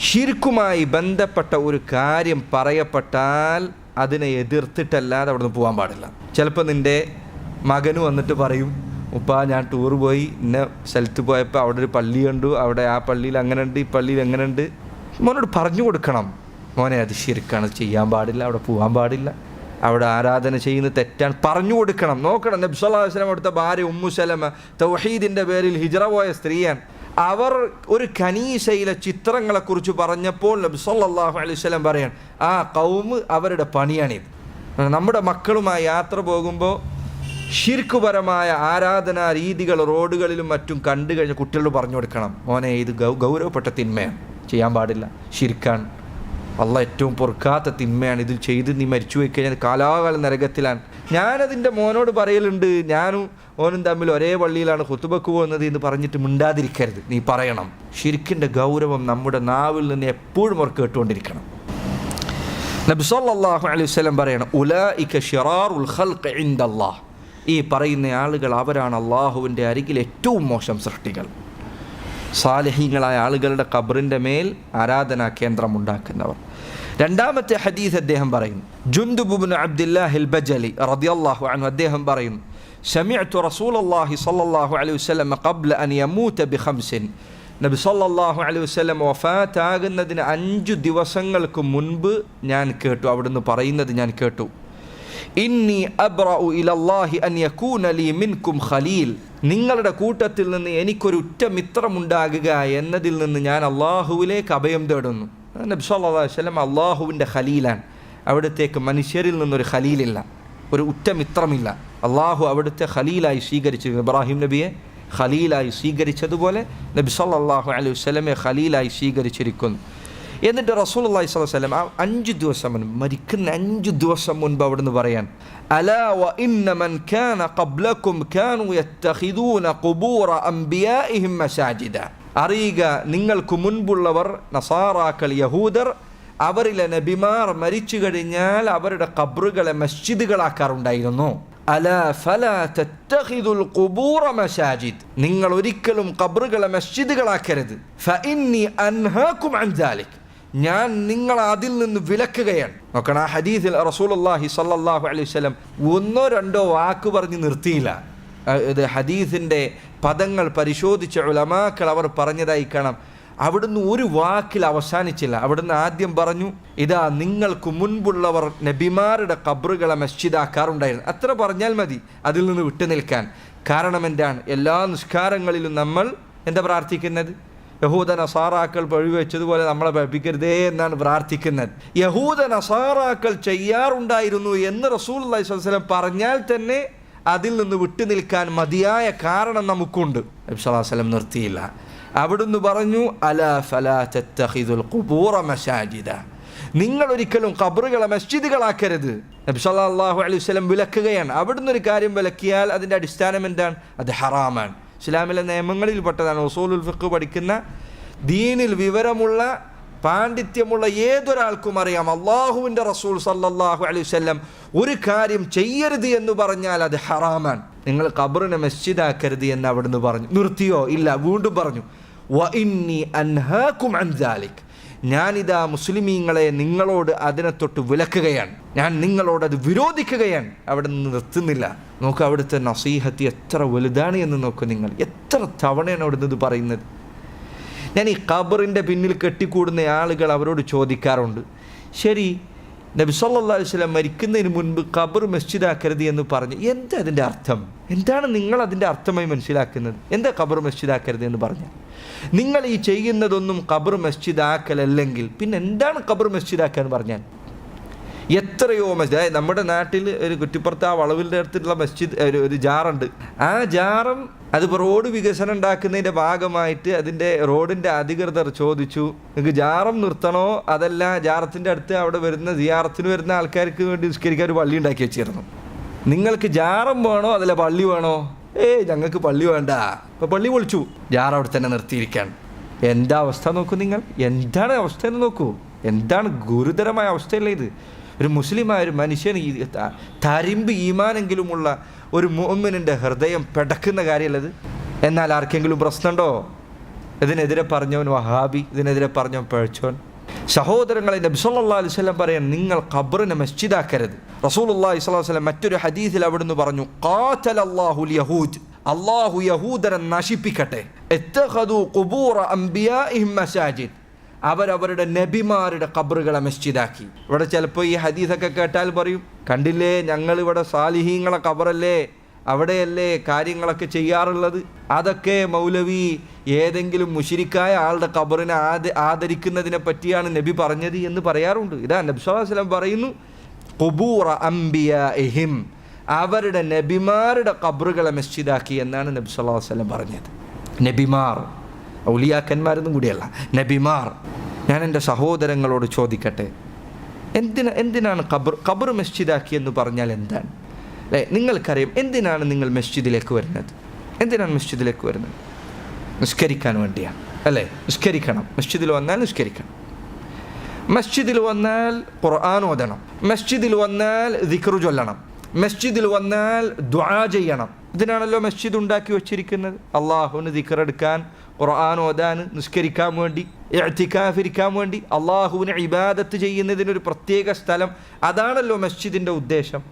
ശിർക്കുമായി ബന്ധപ്പെട്ട ഒരു കാര്യം പറയപ്പെട്ടാൽ അതിനെ എതിർത്തിട്ടല്ലാതെ അവിടുന്ന് പോകാൻ പാടില്ല. ചിലപ്പോൾ നിൻ്റെ മകന് വന്നിട്ട് പറയും, ഉപ്പാ ഞാൻ ടൂർ പോയി, ഇന്ന സ്ഥലത്ത് പോയപ്പോൾ അവിടെ ഒരു പള്ളി കണ്ടു, അവിടെ ആ പള്ളിയിൽ അങ്ങനെ ഉണ്ട്, ഈ പള്ളിയിൽ എങ്ങനെ ഉണ്ട്. മോനോട് പറഞ്ഞു കൊടുക്കണം, മോനെ അത് ശിർക്കാണ്, ചെയ്യാൻ പാടില്ല, അവിടെ പോകാൻ പാടില്ല, അവിടെ ആരാധന ചെയ്യുന്നത് തെറ്റാണ്, പറഞ്ഞു കൊടുക്കണം. നോക്കണം, നബി സല്ലല്ലാഹു അലൈഹി വസല്ലം അവിടുത്തെ ഭാര്യ ഉമ്മു സലമ തൗഹീദിൻ്റെ പേരിൽ ഹിജ്റ പോയ സ്ത്രീയാണ്. അവർ ഒരു കനീസയിലെ ചിത്രങ്ങളെക്കുറിച്ച് പറഞ്ഞപ്പോൾ നബി സല്ലല്ലാഹു അലൈഹി വസല്ലം പറയാൻ, ആ ഖൗമ് അവരുടെ പണിയാണിത്. നമ്മുടെ മക്കളുമായി യാത്ര പോകുമ്പോൾ ശിർക്കുപരമായ ആരാധനാ രീതികൾ റോഡുകളിലും മറ്റും കണ്ടു കഴിഞ്ഞ കുട്ടികളോട് പറഞ്ഞു കൊടുക്കണം, മോനെ ഇത് ഗൗരവപ്പെട്ട തിന്മയാണ്, ചെയ്യാൻ പാടില്ല, ശിർക്കാണ്, അള്ളാഹ് ഏറ്റവും പൊറുക്കാത്ത തിന്മയാണ്, ഇത് ചെയ്ത് നീ മരിച്ചു പോയി കഴിഞ്ഞാൽ കാലാകാലം നരകത്തിലാണ്. ഞാനതിൻ്റെ മോനോട് പറയലുണ്ട്, ഞാനും ഓനും തമ്മിൽ ഒരേ പള്ളിയിലാണ് ഖുതുബക്ക് പോകുന്നത് എന്ന് പറഞ്ഞിട്ട് മിണ്ടാതിരിക്കരുത്, നീ പറയണം. ശിർക്കിൻ്റെ ഗൗരവം നമ്മുടെ നാവിൽ നിന്ന് എപ്പോഴും അവർ കേട്ടുകൊണ്ടിരിക്കണം. നബി സല്ലല്ലാഹു അലൈഹി വസല്ലം പറയണം, ഉലൈക ശിറാറുൽ ഖൽഖ് ഇൻദല്ലാഹ്. ഈ പറയുന്ന ആളുകൾ അവരാണ് അള്ളാഹുവിൻ്റെ അരികിൽ ഏറ്റവും മോശം സൃഷ്ടികൾ. സാലിഹീങ്ങളായ ആളുകളുടെ ഖബറിൻ്റെ മേൽ ആരാധനാ കേന്ദ്രം ഉണ്ടാക്കുന്നവർ. രണ്ടാമത്തെ ഹദീസ് അദ്ദേഹം പറയുന്നു, ജുൻദുബ് ഇബ്നു അബ്ദില്ലാഹിൽ ബജലി റളിയല്ലാഹു അൻഹു അദ്ദേഹം പറയുന്നു, സമിഅ്തു റസൂലല്ലാഹി സ്വല്ലല്ലാഹു അലൈഹി വസല്ലം ഖബ്ല അൻ യമൂത ബിഖംസിൻ. നബി സല്ലല്ലാഹു അലൈഹി വസല്ലം വഫാത്താകുന്നതിന് 5 ദിവസങ്ങൾക്ക് മുൻപ് ഞാൻ കേട്ടു, അവിടുന്ന് പറയുന്നത് ഞാൻ കേട്ടു, ഇന്നി അബ്റഉ ഇലല്ലാഹി അൻ യകൂന ലീ മിൻകും ഖലീൽ. നിങ്ങളുടെ കൂട്ടത്തിൽ നിന്ന് എനിക്കൊരു ഉറ്റ മിത്രമുണ്ടാകുക എന്നതിൽ നിന്ന് ഞാൻ അള്ളാഹുവിലേക്ക് അഭയം തേടുന്നു. നബി സല്ലല്ലാഹു അലൈഹി വസല്ലം അള്ളാഹുവിൻ്റെ ഖലീലാണ്. അവിടത്തേക്ക് മനുഷ്യരിൽ നിന്നൊരു ഖലീലില്ല, ഒരു ഉറ്റ മിത്രമില്ല. അള്ളാഹു അവിടുത്തെ ഖലീലായി സ്വീകരിച്ചു. ഇബ്രാഹിം നബിയെ ഖലീലായി സ്വീകരിച്ചതുപോലെ നബി സല്ലല്ലാഹു അലൈഹി വസല്ലമെ ഖലീലായി സ്വീകരിച്ചിരിക്കുന്നു. എന്നിട്ട് റസൂലുള്ളാഹി സ്വല്ലല്ലാഹു അലൈഹി വസല്ലം 5 ദിവസം മുൻപ്, മരിക്കുന്ന 5 ദിവസം മുൻപ് അവിടുന്ന് പറയാൻ, അലാ വ ഇന്ന മൻ കാന ഖബ്ലകും കാനൂ യത്തഖിദൂന ഖുബൂറ അംബിയാഇഹിം മസാജിദ. അറിയുക, നിങ്ങൾക്ക് മുൻപുള്ളവർ നസാറാക്കൾ യഹൂദർ അവരിലെ നബിമാർ മരിച്ചു കഴിഞ്ഞാൽ അവരുടെ ഖബ്റുകളെ മസ്ജിദുകളാക്കാറുണ്ടായിരുന്നു. അലാ ഫലാ തത്തഖിദുൽ ഖുബൂറ മസാജിദ്, നിങ്ങൾ ഒരിക്കലും ഖബ്റുകളെ മസ്ജിദുകളാക്കരുത്. ഫഇന്നി അൻഹാകും അൻ ദാലിക്, ഞാൻ നിങ്ങളെ അതിൽ നിന്ന് വിലക്കുകയാണ്. നോക്കണം, ആ ഹദീസിൽ റസൂലുള്ളാഹി സ്വല്ലല്ലാഹു അലൈഹി വസല്ലം ഒന്നോ രണ്ടോ വാക്ക് പറഞ്ഞ് നിർത്തിയില്ല. ഇത് ഹദീസിൻ്റെ പദങ്ങൾ പരിശോധിച്ച ഉലമാക്കൾ അവർ പറഞ്ഞതായി കാണാം. അവിടുന്ന് ഒരു വാക്കിൽ അവസാനിച്ചില്ല. അവിടുന്ന് ആദ്യം പറഞ്ഞു, ഇതാ നിങ്ങൾക്ക് മുൻപുള്ളവർ നബിമാരുടെ ഖബ്റുകളെ മസ്ജിദാക്കാറുണ്ടായിരുന്നു. അത്ര പറഞ്ഞാൽ മതി അതിൽ നിന്ന് വിട്ടുനിൽക്കാൻ. കാരണം എന്താണ്? എല്ലാ നിസ്കാരങ്ങളിലും നമ്മൾ എന്താ പ്രാർത്ഥിക്കുന്നത്? യഹൂദ നസാറാക്കൾ പഴിവെച്ചതുപോലെ നമ്മളെ പഠിപ്പിക്കരുതേ എന്നാണ് പ്രാർത്ഥിക്കുന്നത്. യഹൂദ നസാറാക്കൾ ചെയ്യാറുണ്ടായിരുന്നു എന്ന് റസൂലുള്ളാഹി സ്വല്ലല്ലാഹു അലൈഹി വസല്ലം പറഞ്ഞാൽ തന്നെ അതിൽ നിന്ന് വിട്ടുനിൽക്കാൻ മതിയായ കാരണം നമുക്കുണ്ട്. നബി സല്ലല്ലാഹു അലൈഹി വസല്ലം നിർത്തിയില്ല. അവിടുന്ന് പറഞ്ഞു, അലാ ഫലാ തത്തഖിദുൽ ഖുബൂറ മസാജിദ, നിങ്ങൾ ഒരിക്കലും ഖബ്റുകളെ മസ്ജിദുകളാക്കരുത്. നബി സല്ലല്ലാഹു അലൈഹി വസല്ലം വിലക്കുകയാണ്. അവിടുന്ന് ഒരു കാര്യം വിലക്കിയാൽ അതിൻ്റെ അടിസ്ഥാനം എന്താണ്? അത് ഹറാമാണ്. ഇസ്ലാമിലെ നിയമങ്ങളിൽപ്പെട്ടതാണ്. ഉസൂലുൽ ഫിഖ് പഠിക്കുന്ന, ദീനിൽ വിവരമുള്ള പാണ്ഡിത്യമുള്ള ഏതൊരാൾക്കും അറിയാം, അള്ളാഹുവിൻ്റെ റസൂൽ സല്ലല്ലാഹു അലൈഹി വസല്ലം ഒരു കാര്യം ചെയ്യരുത് എന്ന് പറഞ്ഞാൽ അത് ഹറാമാണ്. നിങ്ങൾ ഖബ്റിനെ മസ്ജിദാക്കരുത് എന്ന് അവിടുന്ന് പറഞ്ഞു. നിർത്തിയോ? ഇല്ല, വീണ്ടും പറഞ്ഞു, വഇന്നി അൻഹാകും അൻ ദാലിക്, ഞാനിതാ മുസ്ലിമീങ്ങളെ നിങ്ങളോട് അതിനെ തൊട്ട് വിലക്കുകയാണ്, ഞാൻ നിങ്ങളോട് അത് വിരോധിക്കുകയാണ്. അവിടെ നിന്ന് നിർത്തുന്നില്ല. നോക്ക് അവിടുത്തെ നസീഹത്ത് എത്ര വലുതാണ് എന്ന് നോക്കൂ നിങ്ങൾ. എത്ര തവണയാണ് അവിടുന്ന് ഇത് പറയുന്നത്. ഞാൻ ഈ ഖബറിൻ്റെ പിന്നിൽ കെട്ടിക്കൂടുന്ന ആളുകൾ അവരോട് ചോദിക്കാറുണ്ട്, ശരി നബി സല്ലല്ലാഹു അലൈഹി വസല്ലം മരിക്കുന്നതിന് മുൻപ് ഖബർ മസ്ജിദാക്കരുത് എന്ന് പറഞ്ഞു, എന്താ അതിൻ്റെ അർത്ഥം? എന്താണ് നിങ്ങൾ അതിൻ്റെ അർത്ഥമായി മനസ്സിലാക്കുന്നത്? എന്താ ഖബർ മസ്ജിദാക്കരുത് എന്ന് പറഞ്ഞാൽ? നിങ്ങൾ ഈ ചെയ്യുന്നതൊന്നും ഖബർ മസ്ജിദാക്കലല്ലെങ്കിൽ പിന്നെ എന്താണ് ഖബർ മസ്ജിദാക്കാൻ പറഞ്ഞാൽ? എത്രയോ മസ്ജിദ് നമ്മുടെ നാട്ടിൽ ഒരു കുറ്റിപ്പുറത്ത് ആ വളവിൻ്റെ അടുത്തുള്ള മസ്ജിദ് ഒരു ജാറുണ്ട്. ആ ജാറും അതിപ്പോൾ റോഡ് വികസനം ഉണ്ടാക്കുന്നതിൻ്റെ ഭാഗമായിട്ട് അതിൻ്റെ റോഡിൻ്റെ അധികൃതർ ചോദിച്ചു, നിങ്ങൾക്ക് ജാറം നിർത്തണോ അതല്ല ജാറത്തിൻ്റെ അടുത്ത് അവിടെ വരുന്ന സിയാറത്തിന് വരുന്ന ആൾക്കാർക്ക് വേണ്ടി നിസ്കരിക്കാൻ ഒരു പള്ളി ഉണ്ടാക്കി വെച്ചിരുന്നു. നിങ്ങൾക്ക് ജാറം വേണോ അതല്ല പള്ളി വേണോ? ഞങ്ങൾക്ക് പള്ളി വേണ്ട. ഇപ്പോൾ പള്ളി പൊളിച്ചു, ജാറ അവിടെ തന്നെ നിർത്തിയിരിക്കുകയാണ്. എന്താ അവസ്ഥ നോക്കൂ നിങ്ങൾ. എന്താണ് അവസ്ഥ എന്ന് നോക്കൂ. എന്താണ് ഗുരുതരമായ അവസ്ഥയല്ലേ ഇത്? ഒരു മുസ്ലിമായ ഒരു മനുഷ്യൻ, തരിമ്പ് ഈമാനെങ്കിലുമുള്ള ഒരു മുഅ്മിനിൻ്റെ ഹൃദയം പെടക്കുന്ന കാര്യമല്ലത്. എന്നാൽ ആർക്കെങ്കിലും പ്രശ്നമുണ്ടോ? ഇതിനെതിരെ പറഞ്ഞവൻ വഹാബി, ഇതിനെതിരെ പറഞ്ഞവൻ പഴച്ചോൻ. സഹോദരങ്ങളെ, നബി സല്ലല്ലാഹു അലൈഹി വസല്ലം പറയാൻ, നിങ്ങൾ ഖബ്റിനെ മസ്ജിദാക്കരുത്. റസൂലുള്ളാഹി സ്വല്ലല്ലാഹു അലൈഹി വസല്ലം മറ്റൊരു ഹദീസിൽ അവിടുന്ന് പറഞ്ഞു, ഖാതലല്ലാഹുൽ യഹൂദ്, അല്ലാഹു യഹൂദരെ നശിപ്പിക്കട്ടെ, ഇത്തഖദു ഖുബൂറ അംബിയാഇഹിം മസാജിദ്, അവരവരുടെ നബിമാരുടെ ഖബ്റുകളെ മസ്ജിദാക്കി. ഇവിടെ ചിലപ്പോൾ ഈ ഹദീസൊക്കെ കേട്ടാൽ പറയും, കണ്ടില്ലേ ഞങ്ങളിവിടെ സാലിഹീങ്ങളെ ഖബറല്ലേ, അവിടെയല്ലേ കാര്യങ്ങളൊക്കെ ചെയ്യാറുള്ളത്, അതൊക്കെ മൗലവി ഏതെങ്കിലും മുശ്രിക്കായ ആളുടെ ഖബറിനെ ആദരിക്കുന്നതിനെ പറ്റിയാണ് നബി പറഞ്ഞത് എന്ന് പറയാറുണ്ട്. ഇതാ നബി സല്ലല്ലാഹു അലൈഹി വസല്ലം പറയുന്നു, ഖുബൂറ അംബിയാഇഹിം, അവരുടെ നബിമാരുടെ ഖബ്റുകളെ മസ്ജിദാക്കി എന്നാണ് നബി സല്ലല്ലാഹു അലൈഹി വസല്ലം പറഞ്ഞത്. നബിമാർ, ഔലിയാക്കന്മാരൊന്നും കൂടിയല്ല, നബിമാർ. ഞാൻ എൻ്റെ സഹോദരങ്ങളോട് ചോദിക്കട്ടെ, എന്തിനാണ് ഖബർ മസ്ജിദാക്കി എന്ന് പറഞ്ഞാൽ എന്താണ്? അല്ലേ, നിങ്ങൾക്കറിയാം എന്തിനാണ് നിങ്ങൾ മസ്ജിദിലേക്ക് വരുന്നത്? എന്തിനാണ് മസ്ജിദിലേക്ക് വരുന്നത്? നിസ്കരിക്കാൻ വേണ്ടിയാണ്, അല്ലേ? നിസ്കരിക്കണം. മസ്ജിദിൽ വന്നാൽ നിസ്കരിക്കണം. മസ്ജിദിൽ വന്നാൽ ഖുർആൻ ഓതണം. മസ്ജിദിൽ വന്നാൽ ദിക്റ് ചൊല്ലണം. മസ്ജിദിൽ വന്നാൽ ദുആ ചെയ്യണം. ഇതിനാണല്ലോ മസ്ജിദ് ഉണ്ടാക്കി വച്ചിരിക്കുന്നത്. അള്ളാഹുവിന് ദിക്റെടുക്കാൻ, ഖുർആൻ ഓതാൻ, നിസ്കരിക്കാൻ വേണ്ടി, ഇഅ്തികാഫിരിക്കാൻ വേണ്ടി, അള്ളാഹുവിന് ഇബാദത്ത് ചെയ്യുന്നതിനൊരു പ്രത്യേക സ്ഥലം. അതാണല്ലോ മസ്ജിദിൻ്റെ ഉദ്ദേശം.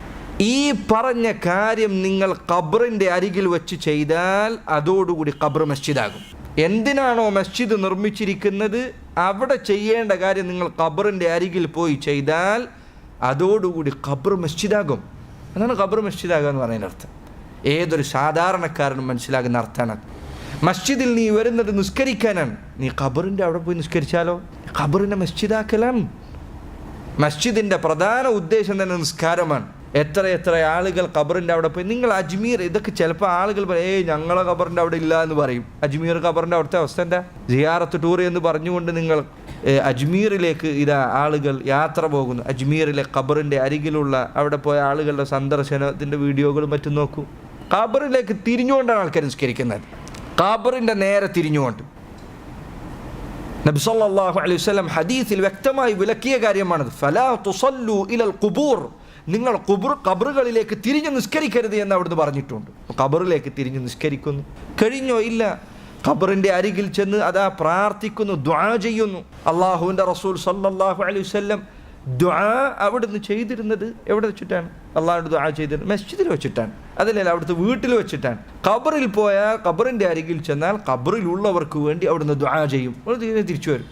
ഈ പറഞ്ഞ കാര്യം നിങ്ങൾ ഖബറിൻ്റെ അരികിൽ വെച്ച് ചെയ്താൽ അതോടുകൂടി ഖബർ മസ്ജിദാകും. എന്തിനാണോ മസ്ജിദ് നിർമ്മിച്ചിരിക്കുന്നത് അവിടെ ചെയ്യേണ്ട കാര്യം നിങ്ങൾ ഖബറിൻ്റെ അരികിൽ പോയി ചെയ്താൽ അതോടുകൂടി ഖബർ മസ്ജിദാകും. അതാണ് ഖബർ മസ്ജിദാകുക എന്ന് പറയുന്ന അർത്ഥം. ഏതൊരു സാധാരണക്കാരനും മനസ്സിലാകുന്ന അർത്ഥമാണ്. മസ്ജിദിൽ നീ വരുന്നത് നിസ്കരിക്കാനാണ്, നീ ഖബറിൻ്റെ അവിടെ പോയി നിസ്കരിച്ചാലോ? ഖബറിനെ മസ്ജിദാക്കലാണ്. മസ്ജിദിൻ്റെ പ്രധാന ഉദ്ദേശം തന്നെ നിസ്കാരമാണ്. എത്ര ആളുകൾ ഖബറിൻ്റെ അവിടെ പോയി. നിങ്ങൾ അജ്മീർ, ഇതൊക്കെ ചിലപ്പോൾ ആളുകൾ പറയും, ഞങ്ങളെ ഖബറിൻ്റെ അവിടെ ഇല്ല എന്ന് പറയും. അജ്മീർ ഖബറിൻ്റെ അവിടുത്തെ അവസ്ഥ എന്താ? സിയാറത്ത് ടൂർ എന്ന് പറഞ്ഞുകൊണ്ട് നിങ്ങൾ അജ്മീറിലേക്ക് ഇതാ ആളുകൾ യാത്ര പോകുന്നു. അജ്മീറിലെ ഖബറിൻ്റെ അരികിലുള്ള അവിടെ പോയ ആളുകളുടെ സന്ദർശനത്തിൻ്റെ വീഡിയോകളും മറ്റും നോക്കൂ. ഖബറിലേക്ക് തിരിഞ്ഞുകൊണ്ടാണ് ആൾക്കാർ നിസ്കരിക്കുന്നത്. ഖബറിൻ്റെ നേരെ തിരിഞ്ഞുകൊണ്ട്. നബി സല്ലല്ലാഹു അലൈഹി വസല്ലം ഹദീസിൽ വ്യക്തമായി വിലക്കിയ കാര്യമാണത്. ഫലാ തുസല്ലു ഇലൽ ഖുബൂർ, നിങ്ങൾ ഖബറുകളിലേക്ക് തിരിഞ്ഞ് നിസ്കരിക്കരുത് എന്ന് അവിടുന്ന് പറഞ്ഞിട്ടുണ്ട്. ഖബറിലേക്ക് തിരിഞ്ഞ് നിസ്കരിക്കുന്നു കഴിഞ്ഞോ? ഇല്ല. ഖബറിൻ്റെ അരികിൽ ചെന്ന് അതാ പ്രാർത്ഥിക്കുന്നു, ദുആ ചെയ്യുന്നു. അള്ളാഹുവിൻ്റെ റസൂൽ സല്ലല്ലാഹു അലൈഹി വസല്ലം ദുആ അവിടുന്ന് ചെയ്തിരുന്നത് എവിടെ വെച്ചിട്ടാണ്? അള്ളാഹുവിൻ്റെ ദുആ ചെയ്തിരുന്നത് മസ്ജിദിൽ വെച്ചിട്ടാണ്, അതല്ല അവിടുത്തെ വീട്ടിൽ വെച്ചിട്ടാണ്. ഖബറിൽ പോയാൽ ഖബറിൻ്റെ അരികിൽ ചെന്നാൽ ഖബറിലുള്ളവർക്ക് വേണ്ടി അവിടുന്ന് ദുആ ചെയ്യും, തിരിച്ചു വരും.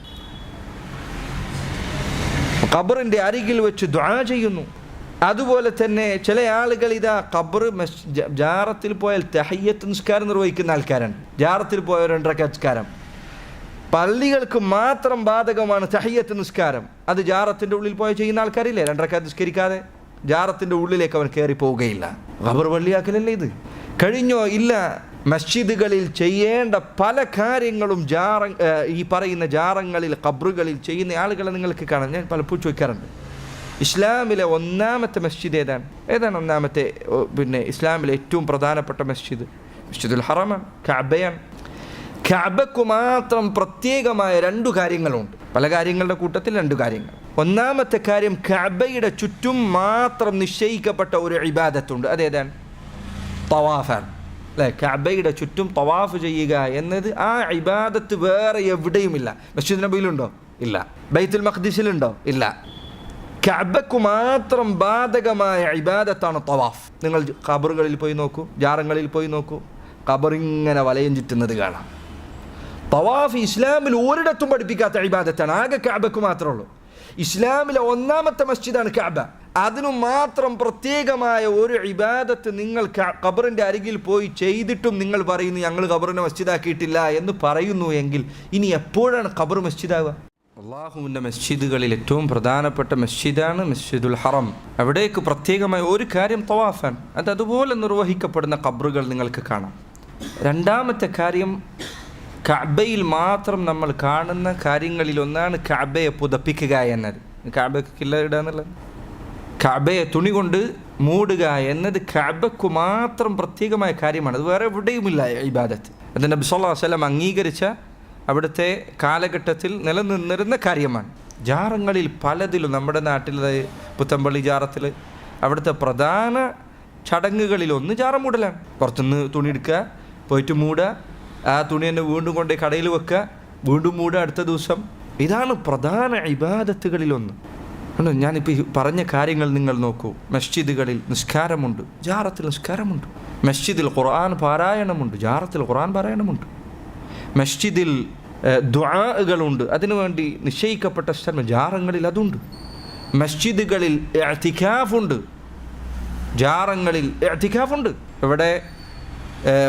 ഖബറിൻ്റെ അരികിൽ വെച്ച് ദുആ ചെയ്യുന്നു. അതുപോലെ തന്നെ ചില ആളുകൾ ഇതാ ഖബർ ജാറത്തിൽ പോയാൽ തഹയ്യത്ത് നിസ്കാരം നിർവഹിക്കുന്ന ആൾക്കാരാണ്. ജാറത്തിൽ പോയ 2 റക്അത്ത് നിസ്കാരം പള്ളികൾക്ക് മാത്രം ബാധകമാണ് തഹയ്യത്ത് നിസ്കാരം. അത് ജാറത്തിൻ്റെ ഉള്ളിൽ പോയി ചെയ്യുന്ന ആൾക്കാരില്ലേ, 2 റക്അത്ത് നിസ്കരിക്കാതെ ജാറത്തിൻ്റെ ഉള്ളിലേക്ക് അവൻ കയറി പോവുകയില്ല. ഖബർ പള്ളിയാക്കലല്ലേ ഇത്? കഴിഞ്ഞോ? ഇല്ല. മസ്ജിദുകളിൽ ചെയ്യേണ്ട പല കാര്യങ്ങളും ഈ പറയുന്ന ജാറങ്ങളിൽ ഖബറുകളിൽ ചെയ്യുന്ന ആളുകളെ നിങ്ങൾക്ക് കാണാം. ഞാൻ പലപ്പോഴും ചോദിക്കാറുണ്ട്, ഇസ്ലാമിലെ ഒന്നാമത്തെ മസ്ജിദ് ഏതാണ് ഒന്നാമത്തെ? ഇസ്ലാമിലെ ഏറ്റവും പ്രധാനപ്പെട്ട മസ്ജിദ് മസ്ജിദുൽ ഹറമാണ്, കഅബയാണ്. കഅബക്ക് മാത്രം പ്രത്യേകമായ 2 കാര്യങ്ങളുണ്ട്. പല കാര്യങ്ങളുടെ കൂട്ടത്തിൽ 2 കാര്യങ്ങൾ. ഒന്നാമത്തെ കാര്യം, കഅബയുടെ ചുറ്റും മാത്രം നിശ്ചയിക്കപ്പെട്ട ഒരു ഇബാദത്തുണ്ട്. അതേതാണ്? തവാഫാണ്, അല്ലേ? കഅബയുടെ ചുറ്റും തവാഫ് ചെയ്യുക എന്നത് ആ ഇബാദത്ത് വേറെ എവിടെയുമില്ല. മസ്ജിദ് നബിയിലുണ്ടോ? ഇല്ല. ബൈത്തുൽ മഖ്ദിസിലുണ്ടോ? ഇല്ല. കഅബക്ക് മാത്രം ബാധകമായ ഇബാദത്താണ് തവാഫ്. നിങ്ങൾ ഖബറുകളിൽ പോയി നോക്കൂ, ജാറങ്ങളിൽ പോയി നോക്കൂ, ഖബറിങ്ങനെ വലയം ചുറ്റുന്നത് കാണാം. തവാഫ് ഇസ്ലാമിൽ ഒരിടത്തും പഠിപ്പിക്കാത്ത ഇബാദത്താണ്, ആകെ കഅബക്ക് മാത്രമേ ഉള്ളൂ. ഇസ്ലാമിലെ ഒന്നാമത്തെ മസ്ജിദാണ് കഅബ. അതിനു മാത്രം പ്രത്യേകമായ ഒരു ഇബാദത്ത് നിങ്ങൾ ഖബറിൻ്റെ അരികിൽ പോയി ചെയ്തിട്ടും നിങ്ങൾ പറയുന്നു ഞങ്ങൾ ഖബറിനെ മസ്ജിദാക്കിയിട്ടില്ല എന്ന് പറയുന്നു എങ്കിൽ ഇനി എപ്പോഴാണ് ഖബർ മസ്ജിദാവുക? അള്ളാഹുവിൻ്റെ മസ്ജിദുകളിൽ ഏറ്റവും പ്രധാനപ്പെട്ട മസ്ജിദാണ് മസ്ജിദുൽ ഹറം. അവിടേക്ക് പ്രത്യേകമായ ഒരു കാര്യം തവാഫാണ്. അതുപോലെ നിർവഹിക്കപ്പെടുന്ന ഖബറുകൾ നിങ്ങൾക്ക് കാണാം. രണ്ടാമത്തെ കാര്യം, കഅബയിൽ മാത്രം നമ്മൾ കാണുന്ന കാര്യങ്ങളിൽ ഒന്നാണ് കഅബയെ പുതപ്പിക്കുക എന്നത്. കഅബയ്ക്കില്ല ഇടുക എന്നുള്ളത്, കഅബയെ തുണി കൊണ്ട് മൂടുക എന്നത് കഅബയ്ക്ക് മാത്രം പ്രത്യേകമായ കാര്യമാണ്. അത് വേറെ എവിടെയുമില്ല ഇബാദത്ത്. അത് നബി സല്ലല്ലാഹു അലൈഹി വസല്ലം അംഗീകരിച്ച അവിടുത്തെ കാലഘട്ടത്തിൽ നിലനിന്നിരുന്ന കാര്യമാണ്. ജാറങ്ങളിൽ പലതിലും, നമ്മുടെ നാട്ടിലെ പുത്തമ്പള്ളി ജാറത്തിൽ അവിടുത്തെ പ്രധാന ചടങ്ങുകളിലൊന്ന് ജാറം മൂടലാണ്. പുറത്തുനിന്ന് തുണി എടുക്കുക, പോയിട്ട് മൂടുക, ആ തുണി തന്നെ വീണ്ടും കൊണ്ട് കടയിൽ വെക്കുക, വീണ്ടും മൂടുക അടുത്ത ദിവസം. ഇതാണ് പ്രധാന ഇബാദത്തുകളിലൊന്ന്. ഞാനിപ്പോൾ പറഞ്ഞ കാര്യങ്ങൾ നിങ്ങൾ നോക്കൂ. മസ്ജിദുകളിൽ നിസ്കാരമുണ്ട്, ജാറത്തിൽ നിസ്കാരമുണ്ട്. മസ്ജിദിൽ ഖുർആൻ പാരായണമുണ്ട്, ജാറത്തിൽ ഖുർആൻ പാരായണമുണ്ട്. മസ്ജിദിൽ ദുആകളുണ്ട്, അതിനുവേണ്ടി നിശ്ചയിക്കപ്പെട്ട സ്ഥലം ജാറങ്ങളിൽ അതുണ്ട്. മസ്ജിദുകളിൽ ഇഅ്തികാഫുണ്ട്, ജാറങ്ങളിൽ ഇഅ്തികാഫുണ്ട്. ഇവിടെ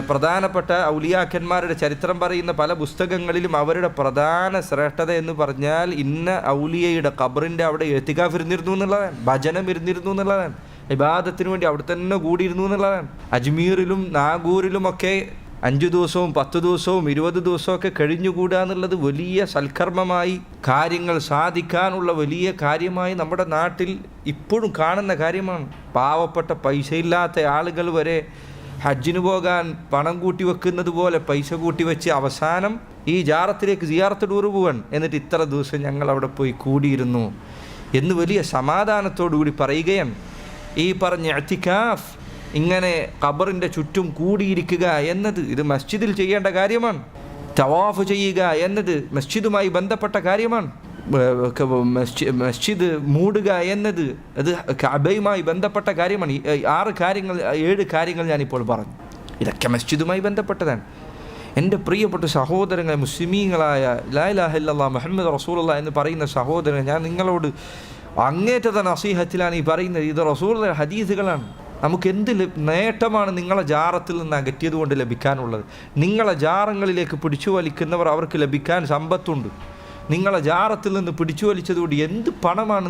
പ്രധാനപ്പെട്ട ഔലിയാക്കന്മാരുടെ ചരിത്രം പറയുന്ന പല പുസ്തകങ്ങളിലും അവരുടെ പ്രധാന ശ്രേഷ്ഠത എന്ന് പറഞ്ഞാൽ ഇന്ന ഔലിയയുടെ ഖബറിൻ്റെ അവിടെ ഇഅ്തികാഫ് ഇരുന്നിരുന്നു എന്നുള്ളതാണ്, ഭജനം ഇരുന്നിരുന്നു എന്നുള്ളതാണ്, ഇബാദത്തിന് വേണ്ടി അവിടെ തന്നെ കൂടിയിരുന്നു എന്നുള്ളതാണ്. അജ്മീറിലും നാഗൂരിലുമൊക്കെ 5 ദിവസവും 10 ദിവസവും 20 ദിവസമൊക്കെ കഴിഞ്ഞുകൂടുക എന്നുള്ളത് വലിയ സൽക്കർമ്മമായി, കാര്യങ്ങൾ സാധിക്കാനുള്ള വലിയ കാര്യമായി നമ്മുടെ നാട്ടിൽ ഇപ്പോഴും കാണുന്ന കാര്യമാണ്. പാവപ്പെട്ട പൈസയില്ലാത്ത ആളുകൾ വരെ ഹജ്ജിന് പോകാൻ പണം കൂട്ടി വെക്കുന്നത് പോലെ പൈസ കൂട്ടി വെച്ച് അവസാനം ഈ ജാറത്തിലേക്ക് സിയാറത്ത് ടൂർ പോവാൻ, എന്നിട്ട് ഇത്ര ദിവസം ഞങ്ങൾ അവിടെ പോയി കൂടിയിരുന്നു എന്ന് വലിയ സമാധാനത്തോടു കൂടി പറയുകയാണ്. ഈ പറഞ്ഞ ഇഅ്തികാഫ്, ഇങ്ങനെ ഖബറിൻ്റെ ചുറ്റും കൂടിയിരിക്കുക എന്നത് ഇത് മസ്ജിദിൽ ചെയ്യേണ്ട കാര്യമാണ്. തവാഫ് ചെയ്യുക എന്നത് മസ്ജിദുമായി ബന്ധപ്പെട്ട കാര്യമാണ്. മസ്ജിദ് മൂടുക എന്നത് അത് കഅബയുമായി ബന്ധപ്പെട്ട കാര്യമാണ്. 7 കാര്യങ്ങൾ ഞാനിപ്പോൾ പറഞ്ഞു. ഇതൊക്കെ മസ്ജിദുമായി ബന്ധപ്പെട്ടതാണ്. എൻ്റെ പ്രിയപ്പെട്ട സഹോദരങ്ങളെ, മുസ്ലിമീങ്ങളായ ലാ ഇലാഹ ഇല്ലല്ലാഹ് മുഹമ്മദ് റസൂലുള്ളാഹി എന്ന് പറയുന്ന സഹോദരൻ, ഞാൻ നിങ്ങളോട് അങ്ങേറ്റത്തെ നസീഹത്തിലാണ് ഈ പറയുന്നത്. ഇത് റസൂലുള്ളാഹിയുടെ ഹദീസുകളാണ്. നമുക്ക് എന്ത് നേട്ടമാണ് നിങ്ങളെ ജാറത്തിൽ നിന്ന് അകറ്റിയത് കൊണ്ട് ലഭിക്കാനുള്ളത്? നിങ്ങളെ ജാറങ്ങളിലേക്ക് പിടിച്ചു വലിക്കുന്നവർ, അവർക്ക് ലഭിക്കാൻ സമ്പത്തുണ്ട്. നിങ്ങളെ ജാറത്തിൽ നിന്ന് പിടിച്ചു വലിച്ചതുകൊണ്ട് എന്ത് പണമാണ്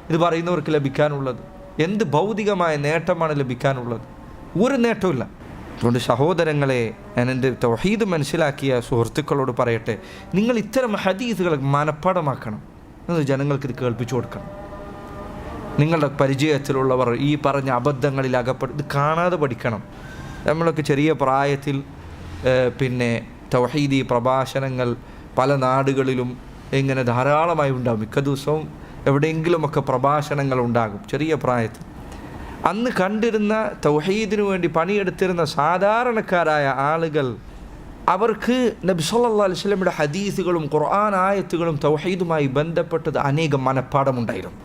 ഇത് പറയുന്നവർക്ക് ലഭിക്കാനുള്ളത്? എന്ത് ഭൗതികമായ നേട്ടമാണ് ലഭിക്കാനുള്ളത്? ഒരു നേട്ടമില്ല. അതുകൊണ്ട് സഹോദരങ്ങളെ, ഞാൻ എൻ്റെ തൗഹീദ് മനസ്സിലാക്കിയ സുഹൃത്തുക്കളോട് പറയട്ടെ, നിങ്ങൾ ഇത്തരം ഹദീസുകൾ മനഃപ്പാഠമാക്കണം, ജനങ്ങൾക്ക് ഇത് കേൾപ്പിച്ചു കൊടുക്കണം. നിങ്ങളുടെ പരിചയത്തിലുള്ളവർ ഈ പറഞ്ഞ അബദ്ധങ്ങളിൽ ഇത് കാണാതെ പഠിക്കണം. നമ്മളൊക്കെ ചെറിയ പ്രായത്തിൽ തൗഹീദി പ്രഭാഷണങ്ങൾ പല നാടുകളിലും ഇങ്ങനെ ധാരാളമായി ഉണ്ടാകും. മിക്ക ദിവസവും എവിടെയെങ്കിലുമൊക്കെ പ്രഭാഷണങ്ങൾ ഉണ്ടാകും ചെറിയ പ്രായത്തിൽ. അന്ന് കണ്ടിരുന്ന തൗഹീദിനു വേണ്ടി പണിയെടുത്തിരുന്ന സാധാരണക്കാരായ ആളുകൾ, അവർക്ക് നബി സല്ലല്ലാഹു അലൈഹി വസല്ലമയുടെ ഹദീസുകളും ഖുർആൻ ആയത്തുകളും തൗഹീദുമായി ബന്ധപ്പെട്ടത് അനേകം മനഃപ്പാഠമുണ്ടായിരുന്നു.